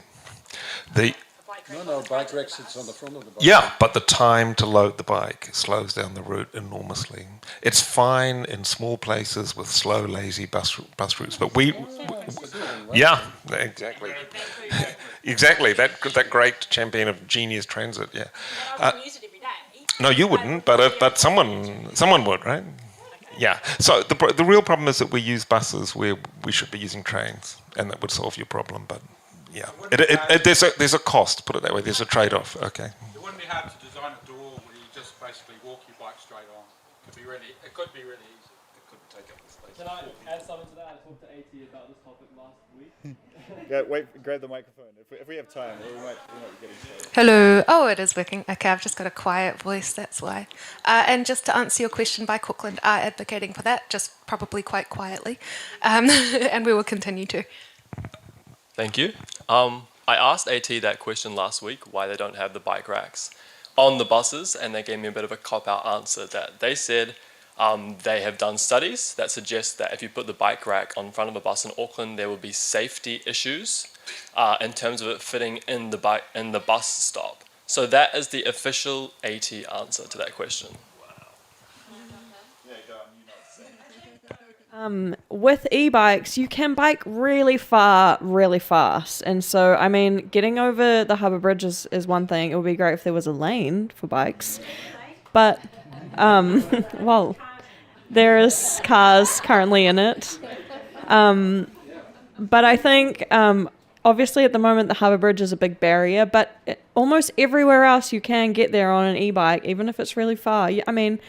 No, bike rack sits on the front of the bike. Yeah, but the time to load the bike slows down the route enormously. It's fine in small places with slow, lazy bus routes, but yeah, exactly, exactly. That great champion of genius transit. Yeah. No, you wouldn't, but someone would, right? Yeah. So the real problem is that we use buses where we should be using trains, and that would solve your problem. But yeah, there's a cost. Put it that way. There's a trade-off. Okay. It wouldn't be hard to design a door where you just basically walk your bike straight on. It could be really easy. It could take up the space. Can I add something to that? I talked to AT about this topic last week. Yeah, wait, grab the microphone. If we have time, we might be getting started. Hello. Oh, it is working. Okay, I've just got a quiet voice, that's why. And just to answer your question, Bike Auckland are advocating for that, just probably quite quietly. And we will continue to. Thank you. I asked AT that question last week, why they don't have the bike racks on the buses, and they gave me a bit of a cop-out answer that they said they have done studies that suggest that if you put the bike rack on front of a bus in Auckland, there will be safety issues in terms of it fitting in the bus stop. So that is the official AT answer to that question. With e-bikes, you can bike really far, really fast. And so, I mean, getting over the harbour bridge is one thing. It would be great if there was a lane for bikes. But, well, there is cars currently in it. But I think, obviously at the moment, the harbour bridge is a big barrier. But almost everywhere else you can get there on an e-bike, even if it's really far. I mean,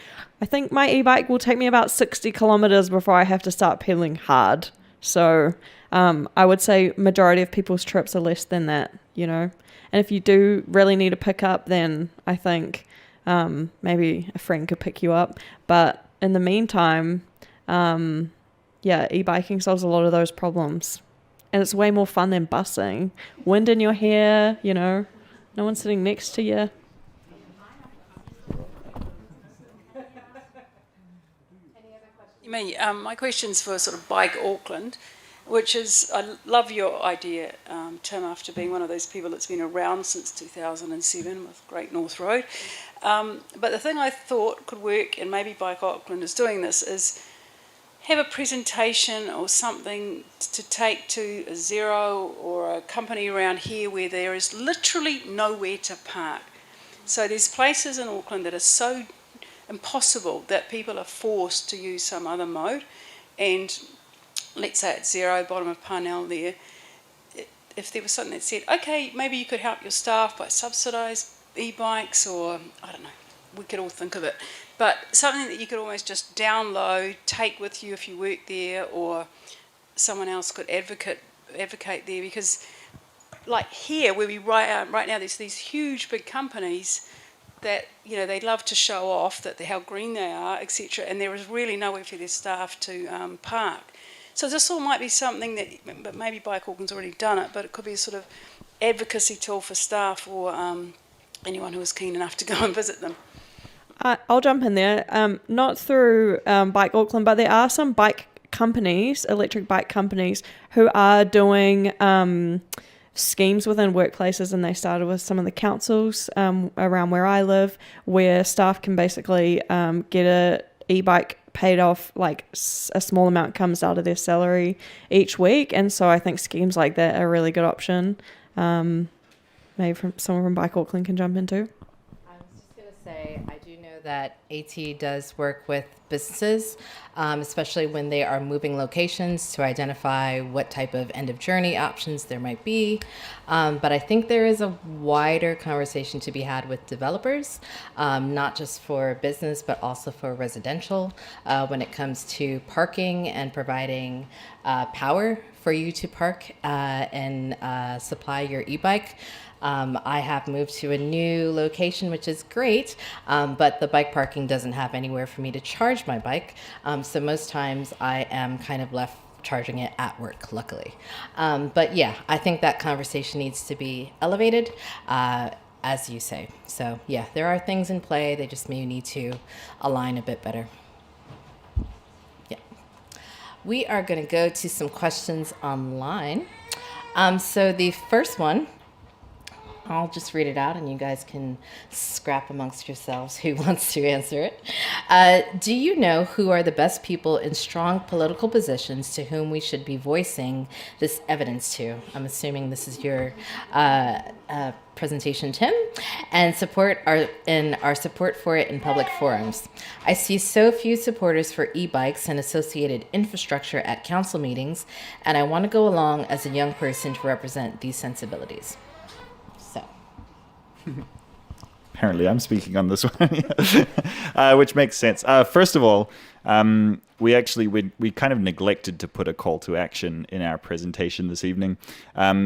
I think my e-bike will take me about 60 kilometers before I have to start pedaling hard. So I would say majority of people's trips are less than that, you know. And if you do really need a pickup, then I think maybe a friend could pick you up. But in the meantime, e-biking solves a lot of those problems. And it's way more fun than busing. Wind in your hair, you know, no one sitting next to you. My question's for sort of Bike Auckland, which is, I love your idea, Tim, after being one of those people that's been around since 2007 with Great North Road. But the thing I thought could work, and maybe Bike Auckland is doing this, is have a presentation or something to take to a Zero or a company around here where there is literally nowhere to park. So there's places in Auckland that are so impossible that people are forced to use some other mode. And let's say at Zero, bottom of Parnell there, if there was something that said, okay, maybe you could help your staff by subsidised e-bikes, or I don't know, we could all think of it, but something that you could almost just download, take with you if you work there, or someone else could advocate there, because like here where we right now there's these huge big companies that, you know, they love to show off that how green they are, etc., and there is really nowhere for their staff to park. So this all might be something that, but maybe Bike Auckland's already done it, but it could be a sort of advocacy tool for staff or anyone who is keen enough to go and visit them. I'll jump in there. Not through Bike Auckland, but there are some bike companies, electric bike companies, who are doing schemes within workplaces, and they started with some of the councils around where I live, where staff can basically get a e-bike paid off, like a small amount comes out of their salary each week. And so I think schemes like that are a really good option. Maybe someone from Bike Auckland can jump into. I was just say I do know that AT does work with businesses, especially when they are moving locations to identify what type of end of journey options there might be. But I think there is a wider conversation to be had with developers, not just for business, but also for residential, when it comes to parking and providing power for you to park and supply your e-bike. I have moved to a new location, which is great, but the bike parking doesn't have anywhere for me to charge my bike. So most times I am kind of left charging it at work, luckily. But yeah, I think that conversation needs to be elevated, as you say. So yeah, there are things in play. They just may need to align a bit better. Yeah. We are going to go to some questions online. So the first one, I'll just read it out and you guys can scrap amongst yourselves who wants to answer it. Do you know who are the best people in strong political positions to whom we should be voicing this evidence to? I'm assuming this is your presentation, Tim, and our support for it in public forums. I see so few supporters for e-bikes and associated infrastructure at council meetings, and I want to go along as a young person to represent these sensibilities. Apparently I'm speaking on this one, which makes sense. First of all, we kind of neglected to put a call to action in our presentation this evening.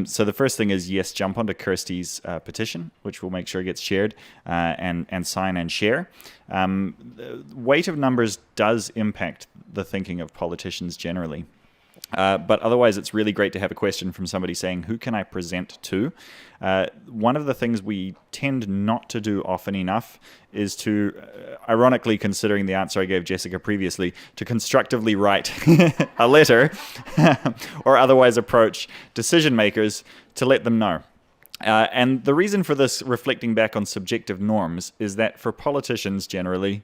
So the first thing is, yes, jump onto Kirsty's petition, which we'll make sure gets shared, and sign and share. The weight of numbers does impact the thinking of politicians generally. But otherwise, it's really great to have a question from somebody saying, who can I present to? One of the things we tend not to do often enough is to, ironically considering the answer I gave Jessica previously, to constructively write a letter or otherwise approach decision makers to let them know. And the reason for this, reflecting back on subjective norms, is that for politicians generally,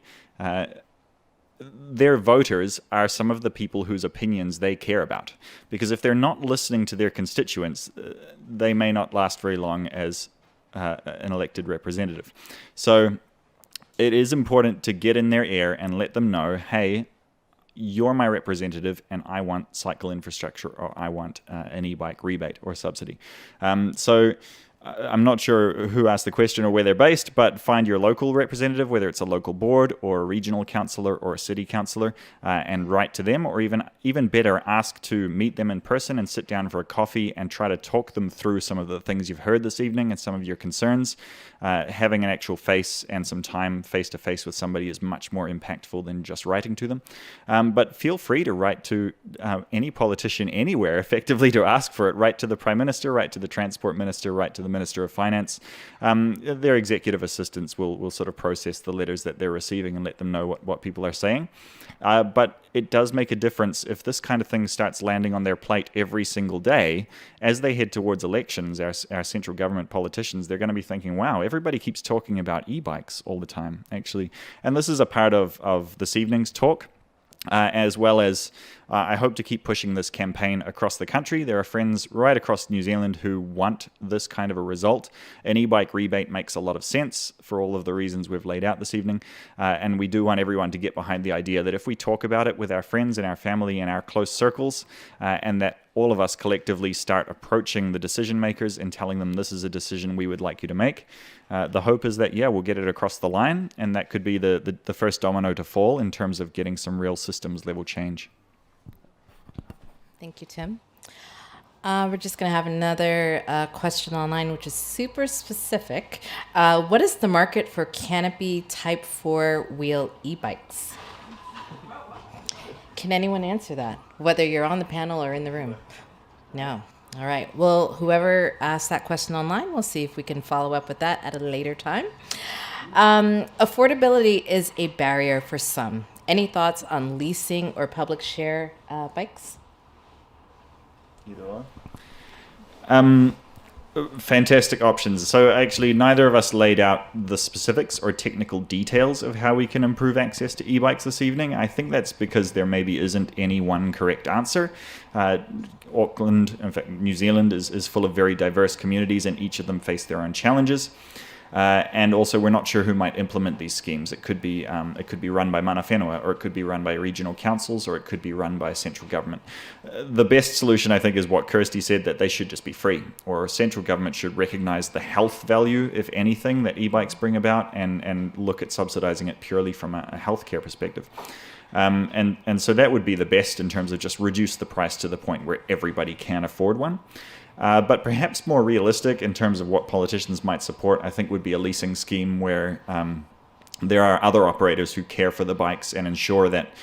their voters are some of the people whose opinions they care about. Because if they're not listening to their constituents, they may not last very long as an elected representative. So it is important to get in their ear and let them know, hey, you're my representative and I want cycle infrastructure, or I want an e-bike rebate or subsidy. So I'm not sure who asked the question or where they're based, but find your local representative, whether it's a local board or a regional councillor or a city councillor, and write to them, or even better, ask to meet them in person and sit down for a coffee and try to talk them through some of the things you've heard this evening and some of your concerns. Having an actual face and some time face-to-face with somebody is much more impactful than just writing to them. But feel free to write to any politician anywhere, effectively, to ask for it. Write to the Prime Minister, write to the Transport Minister, write to the Minister of Finance. Their executive assistants will sort of process the letters that they're receiving and let them know what people are saying. But it does make a difference if this kind of thing starts landing on their plate every single day. As they head towards elections, our central government politicians, they're going to be thinking, wow, everybody keeps talking about e-bikes all the time, actually. And this is a part of this evening's talk. As well as I hope to keep pushing this campaign across the country. There are friends right across New Zealand who want this kind of a result. An e-bike rebate makes a lot of sense for all of the reasons we've laid out this evening. And we do want everyone to get behind the idea that if we talk about it with our friends and our family and our close circles, and that all of us collectively start approaching the decision makers and telling them this is a decision we would like you to make, the hope is that, we'll get it across the line, and that could be the first domino to fall in terms of getting some real systems level change. Thank you, Tim. We're just going to have another question online, which is super specific. What is the market for canopy Type 4 wheel e-bikes? Can anyone answer that, whether you're on the panel or in the room? No. All right. Well, whoever asked that question online, we'll see if we can follow up with that at a later time. Affordability is a barrier for some. Any thoughts on leasing or public share bikes? Either one. Fantastic options. So actually, neither of us laid out the specifics or technical details of how we can improve access to e-bikes this evening. I think that's because there maybe isn't any one correct answer. Auckland, in fact, New Zealand is full of very diverse communities, and each of them face their own challenges. And also, we're not sure who might implement these schemes. It could be run by mana whenua, or it could be run by regional councils, or it could be run by central government. The best solution, I think, is what Kirsty said, that they should just be free, or central government should recognize the health value, if anything, that e-bikes bring about, and look at subsidizing it purely from a healthcare perspective. And so that would be the best in terms of just reduce the price to the point where everybody can afford one. But perhaps more realistic in terms of what politicians might support, I think, would be a leasing scheme where there are other operators who care for the bikes and ensure that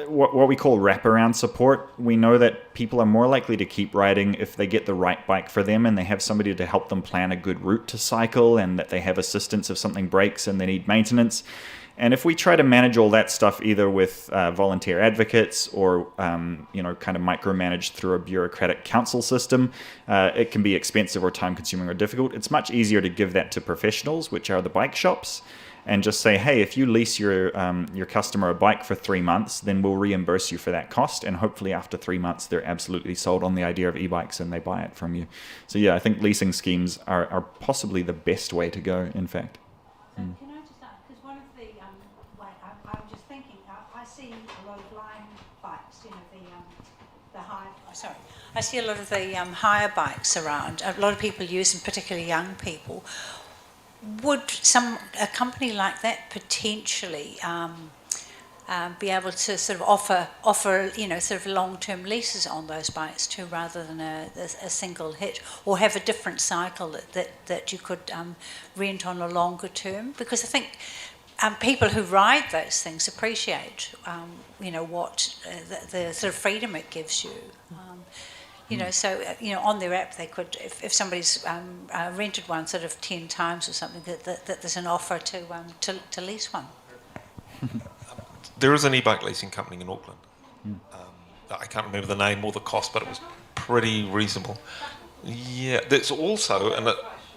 what we call wraparound support. We know that people are more likely to keep riding if they get the right bike for them and they have somebody to help them plan a good route to cycle, and that they have assistance if something breaks and they need maintenance. And if we try to manage all that stuff either with volunteer advocates or kind of micromanaged through a bureaucratic council system, it can be expensive or time-consuming or difficult. It's much easier to give that to professionals, which are the bike shops, and just say, hey, if you lease your customer a bike for 3 months, then we'll reimburse you for that cost. And hopefully after 3 months, they're absolutely sold on the idea of e-bikes and they buy it from you. So yeah, I think leasing schemes are possibly the best way to go, in fact. So can I just ask, because one of the, I'm just thinking, I see a lot of line bikes, the high, sorry, I see a lot of the hire bikes around. A lot of people use them, particularly young people. Would a company like that potentially be able to sort of offer sort of long-term leases on those bikes too, rather than a single hit, or have a different cycle that you could rent on a longer term? Because I think people who ride those things appreciate what the sort of freedom it gives you. So on their app they could, if somebody's rented one sort of 10 times or something, that there's an offer to lease one. There is an e-bike leasing company in Auckland. I can't remember the name or the cost, but it was pretty reasonable. Yeah, there's also an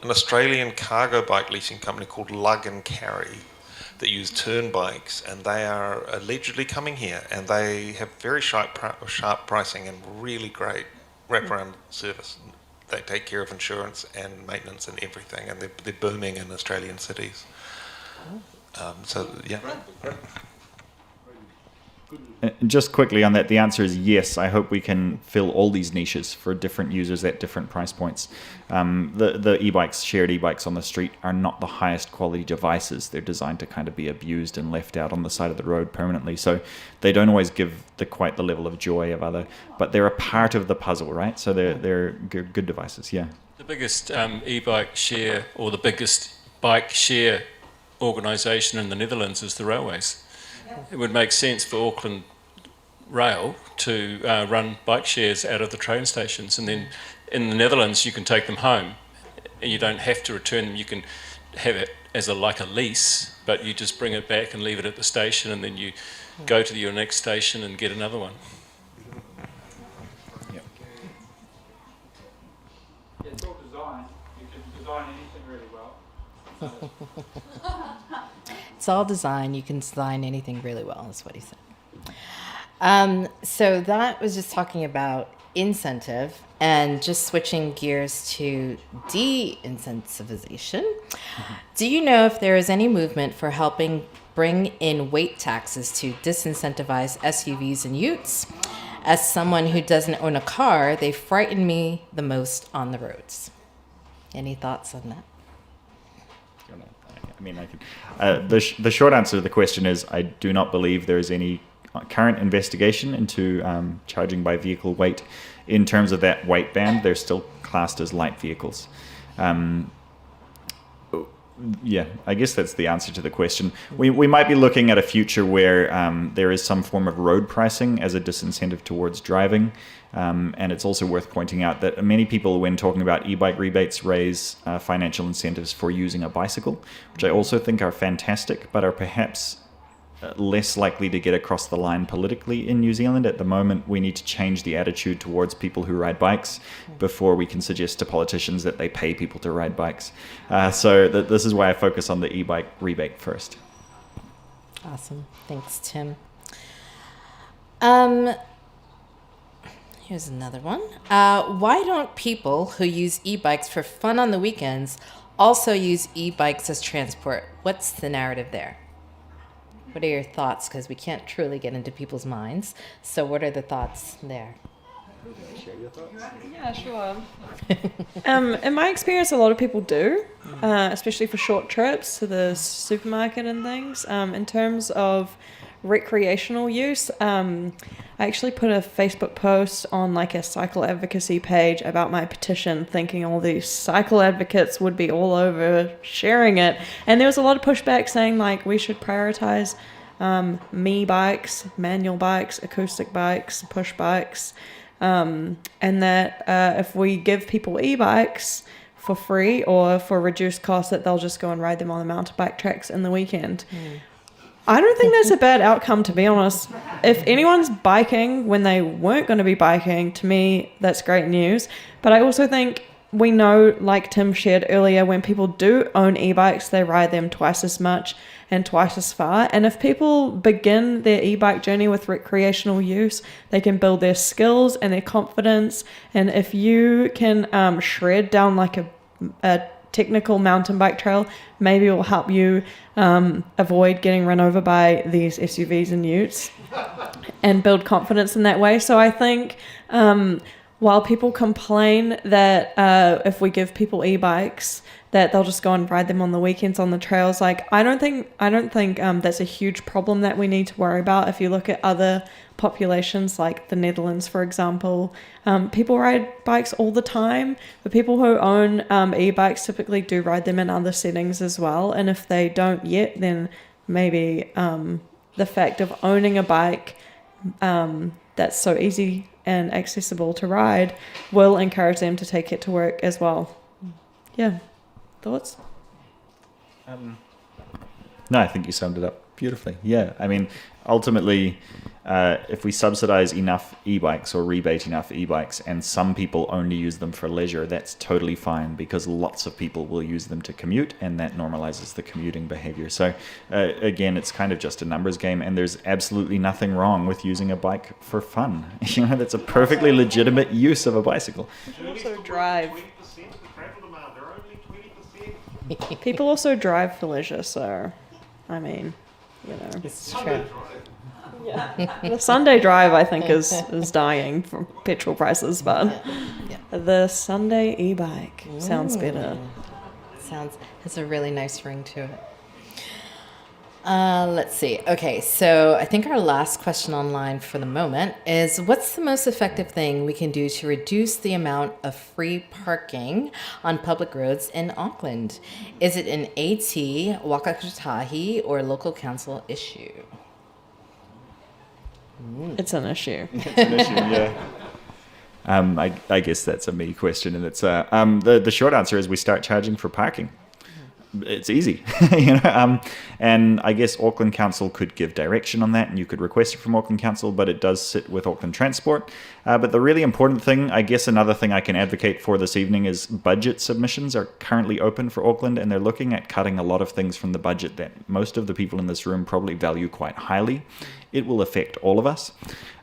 Australian cargo bike leasing company called Lug and Carry that use turn bikes, and they are allegedly coming here, and they have very sharp pricing and really great wraparound service. They take care of insurance and maintenance and everything, and they're booming in Australian cities. Yeah. Just quickly on that, the answer is yes. I hope we can fill all these niches for different users at different price points. The e-bikes, shared e-bikes on the street, are not the highest quality devices. They're designed to kind of be abused and left out on the side of the road permanently. So they don't always give quite the level of joy of other, but they're a part of the puzzle, right? So they're good devices, yeah. The biggest e-bike share, or the biggest bike share organisation in the Netherlands is the railways. It would make sense for Auckland Rail to run bike shares out of the train stations, and then in the Netherlands you can take them home and you don't have to return them. You can have it as a lease, but you just bring it back and leave it at the station, and then you go to your next station and get another one. Yeah, it's all design. You can design anything really well. It's all design. You can design anything really well, is what he said. So that was just talking about incentive, and just switching gears to de-incentivization. Do you know if there is any movement for helping bring in weight taxes to disincentivize SUVs and utes? As someone who doesn't own a car, they frighten me the most on the roads. Any thoughts on that? The short answer to the question is I do not believe there is any current investigation into charging by vehicle weight. In terms of that weight band, they're still classed as light vehicles. Yeah, I guess that's the answer to the question. We might be looking at a future where there is some form of road pricing as a disincentive towards driving. And it's also worth pointing out that many people, when talking about e-bike rebates, raise financial incentives for using a bicycle, which I also think are fantastic, but are perhaps less likely to get across the line politically in New Zealand. At the moment, we need to change the attitude towards people who ride bikes before we can suggest to politicians that they pay people to ride bikes. So this is why I focus on the e-bike rebate first. Awesome. Thanks, Tim. Here's another one. Why don't people who use e-bikes for fun on the weekends also use e-bikes as transport. What's the narrative there? What are your thoughts? Because we can't truly get into people's minds. So what are the thoughts there? Share your thoughts. Yeah, sure. In my experience, a lot of people do, especially for short trips to the supermarket and things. In terms of recreational use, I actually put a Facebook post on like a cycle advocacy page about my petition, thinking all these cycle advocates would be all over sharing it. And there was a lot of pushback saying like we should prioritize me bikes, manual bikes, acoustic bikes, push bikes. And that if we give people e-bikes for free or for reduced cost, that they'll just go and ride them on the mountain bike tracks in the weekend. I don't think that's a bad outcome, to be honest. If anyone's biking when they weren't going to be biking, to me, that's great news. But I also think we know, like Tim shared earlier, when people do own e-bikes, they ride them twice as much and twice as far. And if people begin their e-bike journey with recreational use, they can build their skills and their confidence. And if you can shred down like a technical mountain bike trail, maybe it will help you avoid getting run over by these SUVs and utes and build confidence in that way. So I think while people complain that if we give people e-bikes that they'll just go and ride them on the weekends on the trails, like I don't think that's a huge problem that we need to worry about. If you look at other populations like the Netherlands, for example, people ride bikes all the time. The people who own e-bikes typically do ride them in other settings as well. And if they don't yet, then maybe the fact of owning a bike that's so easy and accessible to ride will encourage them to take it to work as well. Yeah. Thoughts? No, I think you summed it up beautifully. Yeah, I mean, ultimately, if we subsidize enough e-bikes or rebate enough e-bikes and some people only use them for leisure, that's totally fine because lots of people will use them to commute and that normalizes the commuting behavior. So again, it's kind of just a numbers game and there's absolutely nothing wrong with using a bike for fun. You know, that's a perfectly legitimate use of a bicycle. Also drive. People also drive for leisure, so I mean, you know, it's true. Yeah. The Sunday drive, I think, is dying from petrol prices, but the Sunday e-bike sounds better. Has a really nice ring to it. Let's see. Okay, so I think our last question online for the moment is, what's the most effective thing we can do to reduce the amount of free parking on public roads in Auckland? Is it an AT, Waka Kotahi, or local council issue? It's an issue. It's an issue, yeah. I guess that's a me question, and it's the short answer is we start charging for parking. It's easy, you know. And I guess Auckland Council could give direction on that, and you could request it from Auckland Council, but it does sit with Auckland Transport. But the really important thing, I guess, another thing I can advocate for this evening is budget submissions are currently open for Auckland, and they're looking at cutting a lot of things from the budget that most of the people in this room probably value quite highly. It will affect all of us,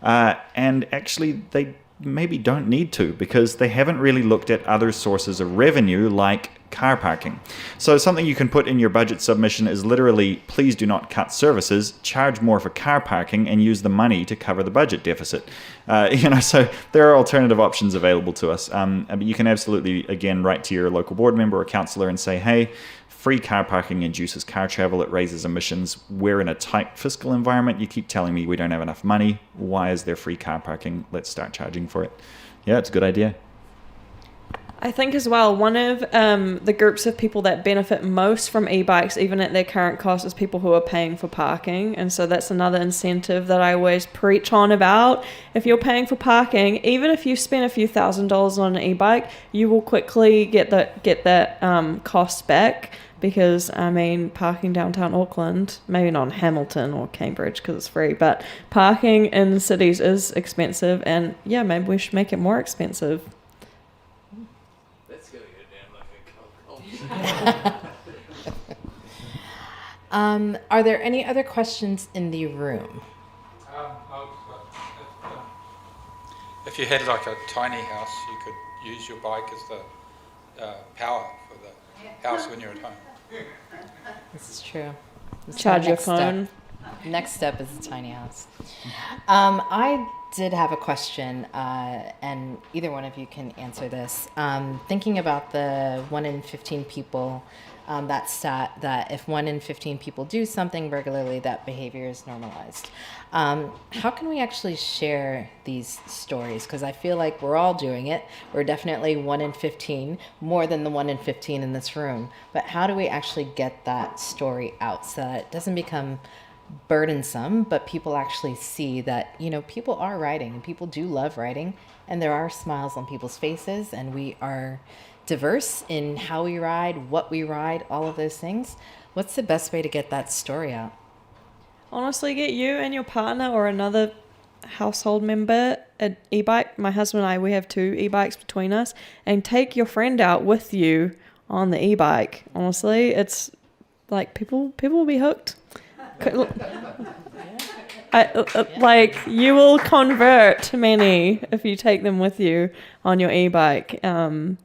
and actually they maybe don't need to because they haven't really looked at other sources of revenue like car parking. So something you can put in your budget submission is literally, please do not cut services, charge more for car parking and use the money to cover the budget deficit. So there are alternative options available to us. But you can absolutely, again, write to your local board member or councillor and say, hey, free car parking induces car travel, it raises emissions. We're in a tight fiscal environment. You keep telling me we don't have enough money. Why is there free car parking? Let's start charging for it. Yeah, it's a good idea. I think as well, one of the groups of people that benefit most from e-bikes, even at their current cost, is people who are paying for parking. And so that's another incentive that I always preach on about. If you're paying for parking, even if you spend a few $1,000s on an e-bike, you will quickly get that cost back. Because, I mean, parking downtown Auckland, maybe not in Hamilton or Cambridge because it's free, but parking in cities is expensive. And, yeah, maybe we should make it more expensive. That's going to get down like a cold. Are there any other questions in the room? If you had like a tiny house, you could use your bike as the power for the house when you're at home. This is true. This is Charge our your next phone. Step. Next step is a tiny house. I did have a question, and either one of you can answer this. Thinking about the 1 in 15 people, that stat that if 1 in 15 people do something regularly, that behavior is normalized. How can we actually share these stories? Because I feel like we're all doing it. We're definitely 1 in 15, more than the 1 in 15 in this room. But how do we actually get that story out so that it doesn't become burdensome, but people actually see that, you know, people are riding and people do love riding, and there are smiles on people's faces, and we are diverse in how we ride, what we ride, all of those things. What's the best way to get that story out? Honestly, get you and your partner or another household member an e-bike. My husband and I, we have 2 e-bikes between us, and take your friend out with you on the e-bike. Honestly, it's like people will be hooked. Like, you will convert many if you take them with you on your e-bike. Of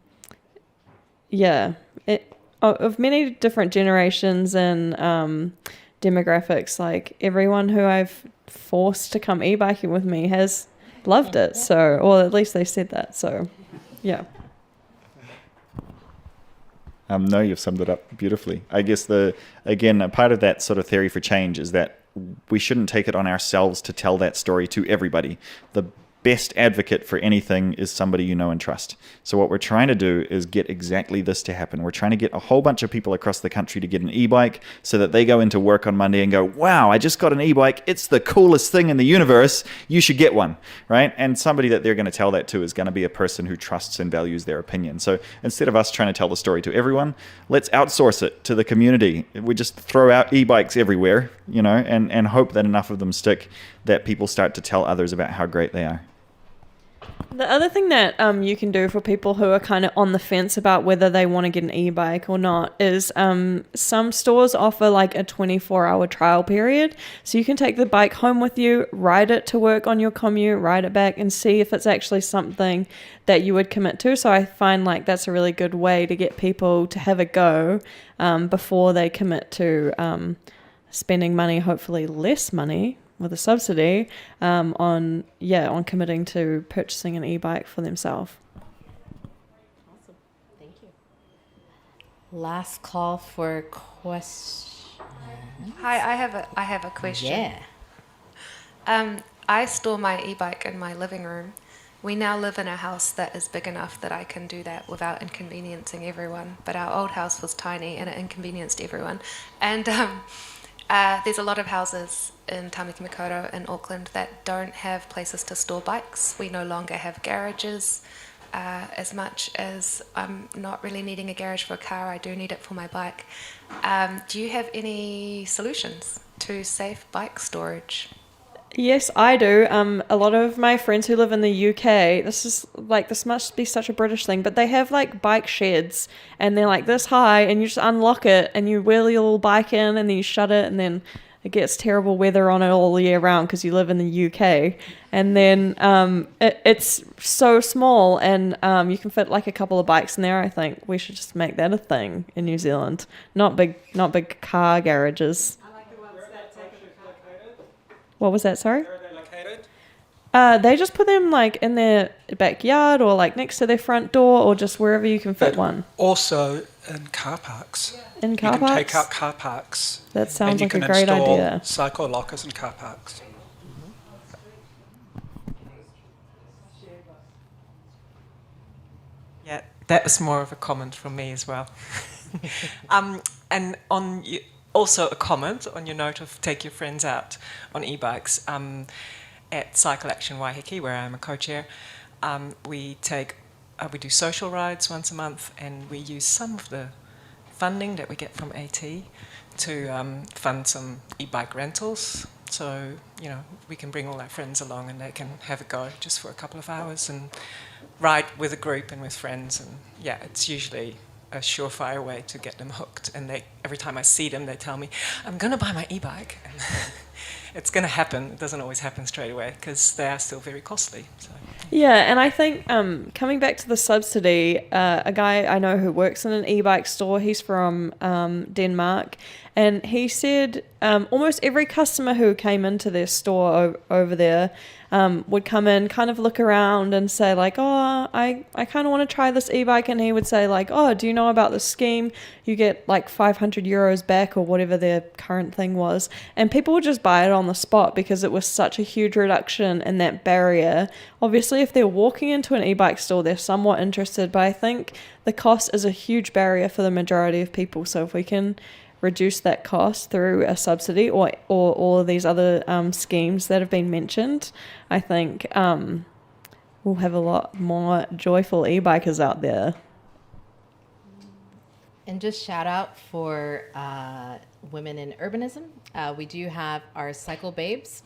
many different generations and demographics, like everyone who I've forced to come e-biking with me has loved it. So, or at least they said that. So, yeah. No, you've summed it up beautifully. I guess a part of that sort of theory for change is that we shouldn't take it on ourselves to tell that story to everybody. The best advocate for anything is somebody you know and trust. So what we're trying to do is get exactly this to happen. We're trying to get a whole bunch of people across the country to get an e-bike so that they go into work on Monday and go, wow, I just got an e-bike. It's the coolest thing in the universe. You should get one, right? And somebody that they're going to tell that to is going to be a person who trusts and values their opinion. So instead of us trying to tell the story to everyone, let's outsource it to the community. We just throw out e-bikes everywhere, you know, and hope that enough of them stick that people start to tell others about how great they are. The other thing that you can do for people who are kind of on the fence about whether they want to get an e-bike or not is some stores offer like a 24-hour trial period. So you can take the bike home with you, ride it to work on your commute, ride it back, and see if it's actually something that you would commit to. So I find like that's a really good way to get people to have a go before they commit to spending money, hopefully less money, with a subsidy on committing to purchasing an e-bike for themselves. Awesome. Thank you. Last call for questions. Hi, I have a question. Yeah. I store my e-bike in my living room. We now live in a house that is big enough that I can do that without inconveniencing everyone. But our old house was tiny and it inconvenienced everyone. And there's a lot of houses in Tamaki Makaurau in Auckland that don't have places to store bikes. We no longer have garages. As much as I'm not really needing a garage for a car, I do need it for my bike. Do you have any solutions to safe bike storage? Yes, I do. A lot of my friends who live in the UK, this must be such a British thing, but they have like bike sheds and they're like this high and you just unlock it and you wheel your little bike in and then you shut it and then it gets terrible weather on it all year round because you live in the UK. And then it's so small and you can fit like a couple of bikes in there. I think we should just make that a thing in New Zealand. Not big car garages. What was that, sorry? Where are they located? They just put them like in their backyard or like next to their front door or just wherever you can fit one. Also in car parks. In car you parks? can take out car parks. That sounds like a great And you can install idea. cycle lockers in car parks. Yeah, that was more of a comment from me as well. And also a comment on your note of take your friends out on e-bikes. At Cycle Action Waiheke, where I'm a co-chair, we do social rides once a month, and we use some of the funding that we get from AT to fund some e-bike rentals. So, you know, we can bring all our friends along and they can have a go just for a couple of hours and ride with a group and with friends. And yeah, it's usually a surefire way to get them hooked. And every time I see them, they tell me, I'm going to buy my e-bike. And it's going to happen. It doesn't always happen straight away because they are still very costly. So. Yeah, and I think coming back to the subsidy, a guy I know who works in an e-bike store, he's from Denmark, and he said almost every customer who came into their store over there would come in, kind of look around and say like, oh, I kind of want to try this e-bike, and he would say like, oh, do you know about this scheme? You get like 500 euros back or whatever their current thing was, and people would just buy it on the spot because it was such a huge reduction in that barrier. Obviously, if they're walking into an e-bike store, they're somewhat interested, but I think the cost is a huge barrier for the majority of people. So if we can reduce that cost through a subsidy or all of these other schemes that have been mentioned, I think we'll have a lot more joyful e-bikers out there. And just shout out for women in urbanism. We do have our Cycle Babes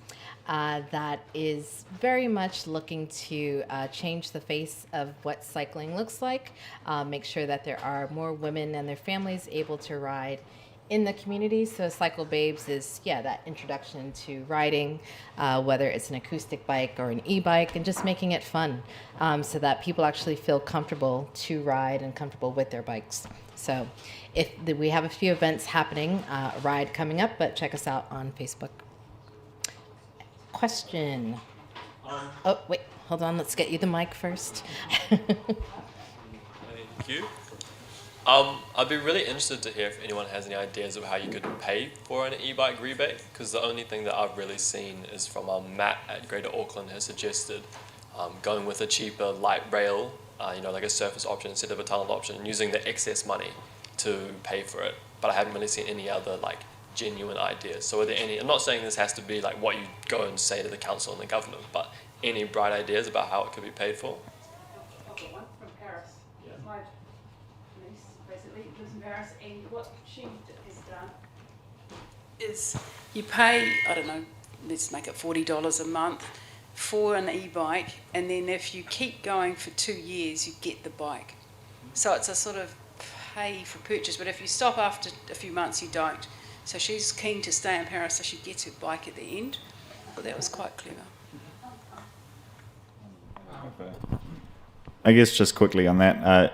that is very much looking to change the face of what cycling looks like, make sure that there are more women and their families able to ride in the community. So Cycle Babes is, that introduction to riding, whether it's an acoustic bike or an e-bike, and just making it fun so that people actually feel comfortable to ride and comfortable with their bikes. So we have a few events happening, a ride coming up, but check us out on Facebook. Question. Oh, wait, hold on. Let's get you the mic first. Thank you. I'd be really interested to hear if anyone has any ideas of how you could pay for an e-bike rebate, because the only thing that I've really seen is from Matt at Greater Auckland has suggested going with a cheaper light rail, like a surface option instead of a tunnel option, and using the excess money to pay for it. But I haven't really seen any other genuine ideas. So are there any, I'm not saying this has to be what you go and say to the council and the government, but any bright ideas about how it could be paid for? I've got one from Paris. Yeah. My niece basically lives in Paris, and what she has done is you pay, I don't know, let's make it $40 a month for an e-bike, and then if you keep going for 2 years, you get the bike. So it's a sort of pay for purchase, but if you stop after a few months, you don't. So she's keen to stay in Paris, so she gets her bike at the end. But that was quite clever. I guess just quickly on that,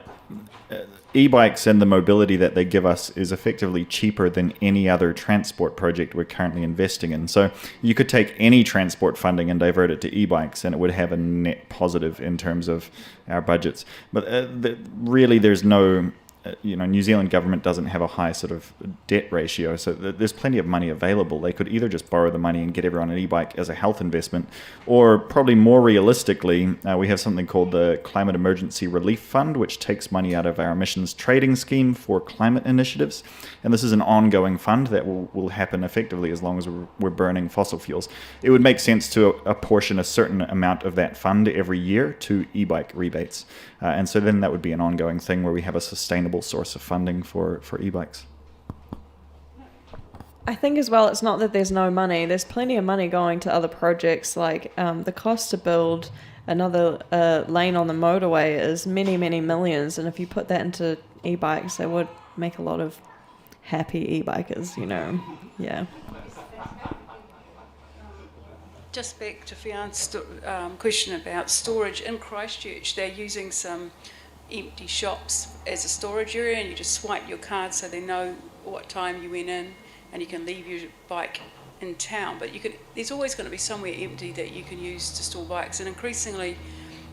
e-bikes and the mobility that they give us is effectively cheaper than any other transport project we're currently investing in. So you could take any transport funding and divert it to e-bikes, and it would have a net positive in terms of our budgets. But really, there's no... New Zealand government doesn't have a high sort of debt ratio, so there's plenty of money available. They could either just borrow the money and get everyone an e-bike as a health investment, or probably more realistically, we have something called the Climate Emergency Relief Fund, which takes money out of our emissions trading scheme for climate initiatives. And this is an ongoing fund that will happen effectively as long as we're burning fossil fuels. It would make sense to apportion a certain amount of that fund every year to e-bike rebates. And so then that would be an ongoing thing where we have a sustainable source of funding for e-bikes. I think as well, it's not that there's no money. There's plenty of money going to other projects. Like the cost to build another lane on the motorway is many, many millions. And if you put that into e-bikes, it would make a lot of happy e-bikers, Yeah. Just back to Fion's question about storage in Christchurch, they're using some empty shops as a storage area, and you just swipe your card so they know what time you went in, and you can leave your bike in town. But there's always going to be somewhere empty that you can use to store bikes, and increasingly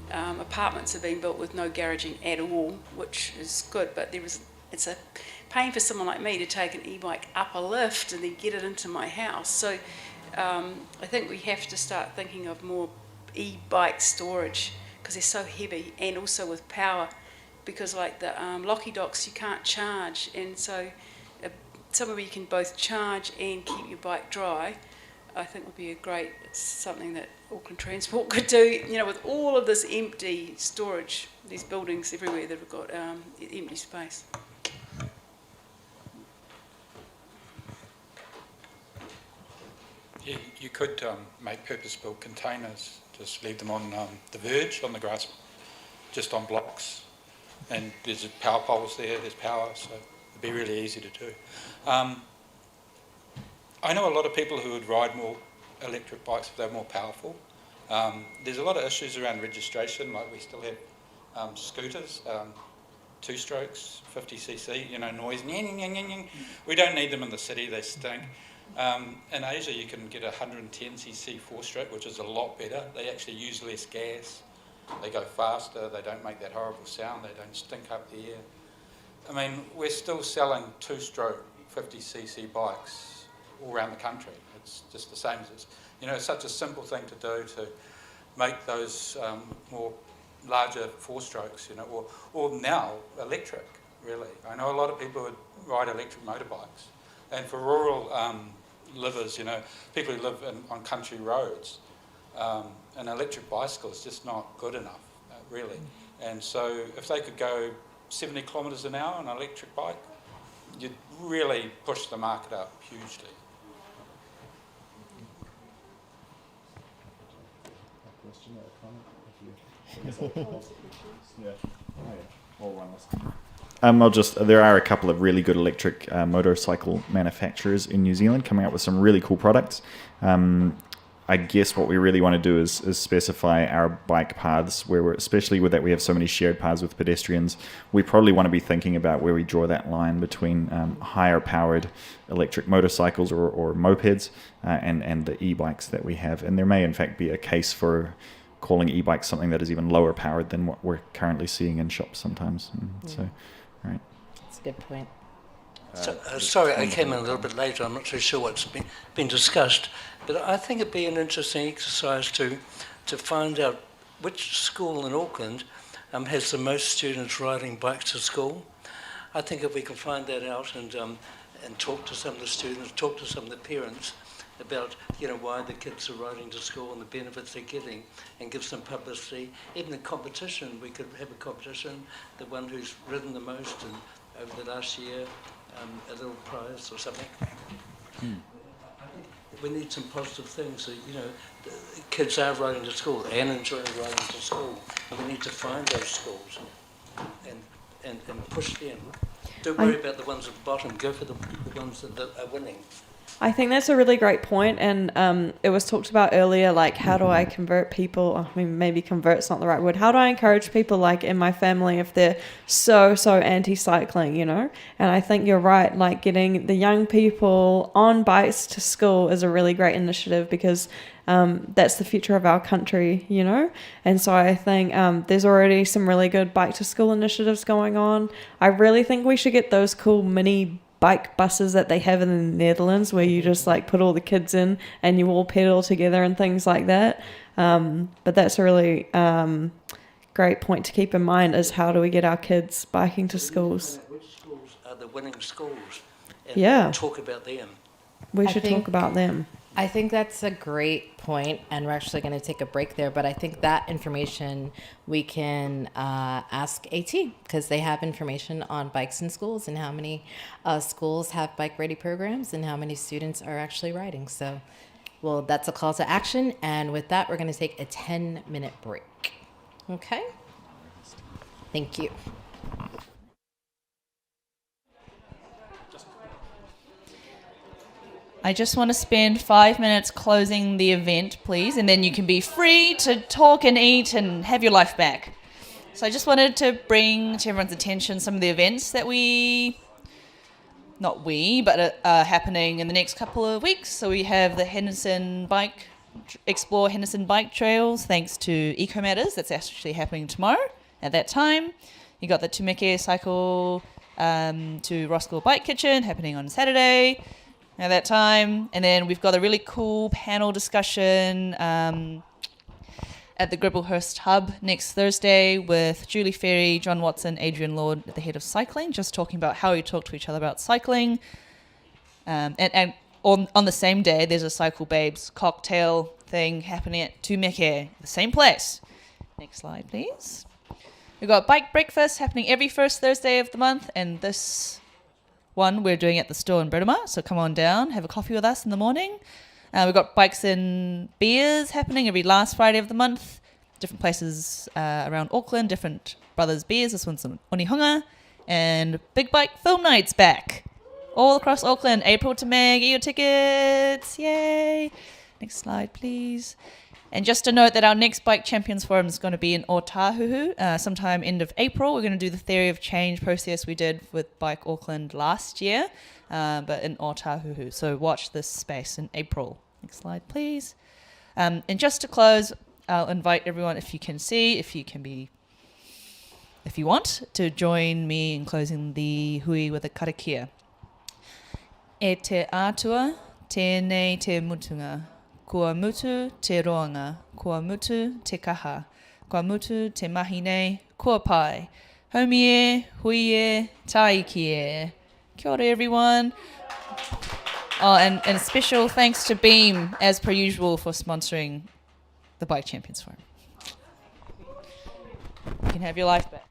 apartments are being built with no garaging at all, which is good, but it's a pain for someone like me to take an e-bike up a lift and then get it into my house. So I think we have to start thinking of more e-bike storage because they're so heavy, and also with power, because like the Locky Docks you can't charge, and so somewhere where you can both charge and keep your bike dry, I think would be something that Auckland Transport could do, with all of this empty storage, these buildings everywhere that have got empty space. Yeah, you could make purpose-built containers, just leave them on the verge, on the grass, just on blocks, and there's power poles there's power, so it'd be really easy to do. I know a lot of people who would ride more electric bikes if they're more powerful. There's a lot of issues around registration, like we still have scooters, two strokes, 50cc, noise. We don't need them in the city, they stink. In Asia, you can get a 110cc four-stroke, which is a lot better. They actually use less gas. They go faster. They don't make that horrible sound. They don't stink up the air. I mean, we're still selling two-stroke 50cc bikes all around the country. It's just the same as it's such a simple thing to do to make those more larger four-strokes, or now electric, really. I know a lot of people would ride electric motorbikes. And for rural livers, people who live on country roads, an electric bicycle is just not good enough, really. And so if they could go 70 kilometres an hour on an electric bike, you'd really push the market up hugely. Question or a comment? There are a couple of really good electric motorcycle manufacturers in New Zealand coming up with some really cool products. I guess what we really want to do is specify our bike paths, especially with that we have so many shared paths with pedestrians. We probably want to be thinking about where we draw that line between higher powered electric motorcycles or mopeds and the e-bikes that we have. And there may in fact be a case for calling e-bikes something that is even lower powered than what we're currently seeing in shops sometimes. So, right. That's a good point. Sorry, I came in a little bit later. I'm not so sure what's been discussed, but I think it'd be an interesting exercise to find out which school in Auckland has the most students riding bikes to school. I think if we can find that out and talk to some of the students, talk to some of the parents about why the kids are riding to school and the benefits they're getting, and give some publicity. Even a competition, we could have a competition. The one who's ridden the most and over the last year. A little prize or something. I think we need some positive things. The kids are riding to school and enjoying riding to school, and we need to find those schools and push them. Don't worry about the ones at the bottom. Go for the ones that are winning. I think that's a really great point, and it was talked about earlier, like how do I convert people, I mean maybe convert's not the right word, how do I encourage people like in my family if they're so anti-cycling, and I think you're right, like getting the young people on bikes to school is a really great initiative because that's the future of our country, and so I think there's already some really good bike to school initiatives going on. I really think we should get those cool mini bike buses that they have in the Netherlands where you just like put all the kids in and you all pedal together and things like that. But that's a really great point to keep in mind is how do we get our kids biking to schools? Which schools are the winning schools? And talk about them. We should talk about them. I think that's a great point, and we're actually going to take a break there, but I think that information we can ask AT because they have information on bikes in schools and how many schools have bike-ready programs and how many students are actually riding. So, well, that's a call to action, and with that, we're going to take a 10-minute break. Okay? Thank you. I just want to spend 5 minutes closing the event, please, and then you can be free to talk and eat and have your life back. So I just wanted to bring to everyone's attention some of the events that are happening in the next couple of weeks. So we have the Explore Henderson Bike Trails, thanks to Eco Matters. That's actually happening tomorrow at that time. You got the Tumeke Cycle to Roskill Bike Kitchen happening on Saturday at that time, and then we've got a really cool panel discussion at the Gribblehurst Hub next Thursday with Julie Ferry, John Watson, Adrian Lord, the head of cycling, just talking about how we talk to each other about cycling. And on the same day, there's a Cycle Babes cocktail thing happening at Tumeke, the same place. Next slide, please. We've got bike breakfast happening every first Thursday of the month, and this one we're doing at the store in Britomart, so come on down, have a coffee with us in the morning. We've got bikes and beers happening every last Friday of the month, different places around Auckland, different brothers beers. This one's in Onehunga, and Big Bike Film Night's back. all across Auckland. April to May, get your tickets. Yay. Next slide, please. And just to note that our next Bike Champions Forum is going to be in Otahuhu sometime end of April. We're going to do the theory of change process we did with Bike Auckland last year, but in Otahuhu. So watch this space in April. Next slide, please. And just to close, I'll invite everyone, if you want, to join me in closing the hui with a karakia. E te atua, tēnei te mutunga. Kua mutu te roanga, kua mutu te kaha, kua mutu te mahine, kua pai. Haumi e, hui e, taiki e. Kia ora, everyone. Oh, and a special thanks to Beam, as per usual, for sponsoring the Bike Champions Forum. You can have your life back.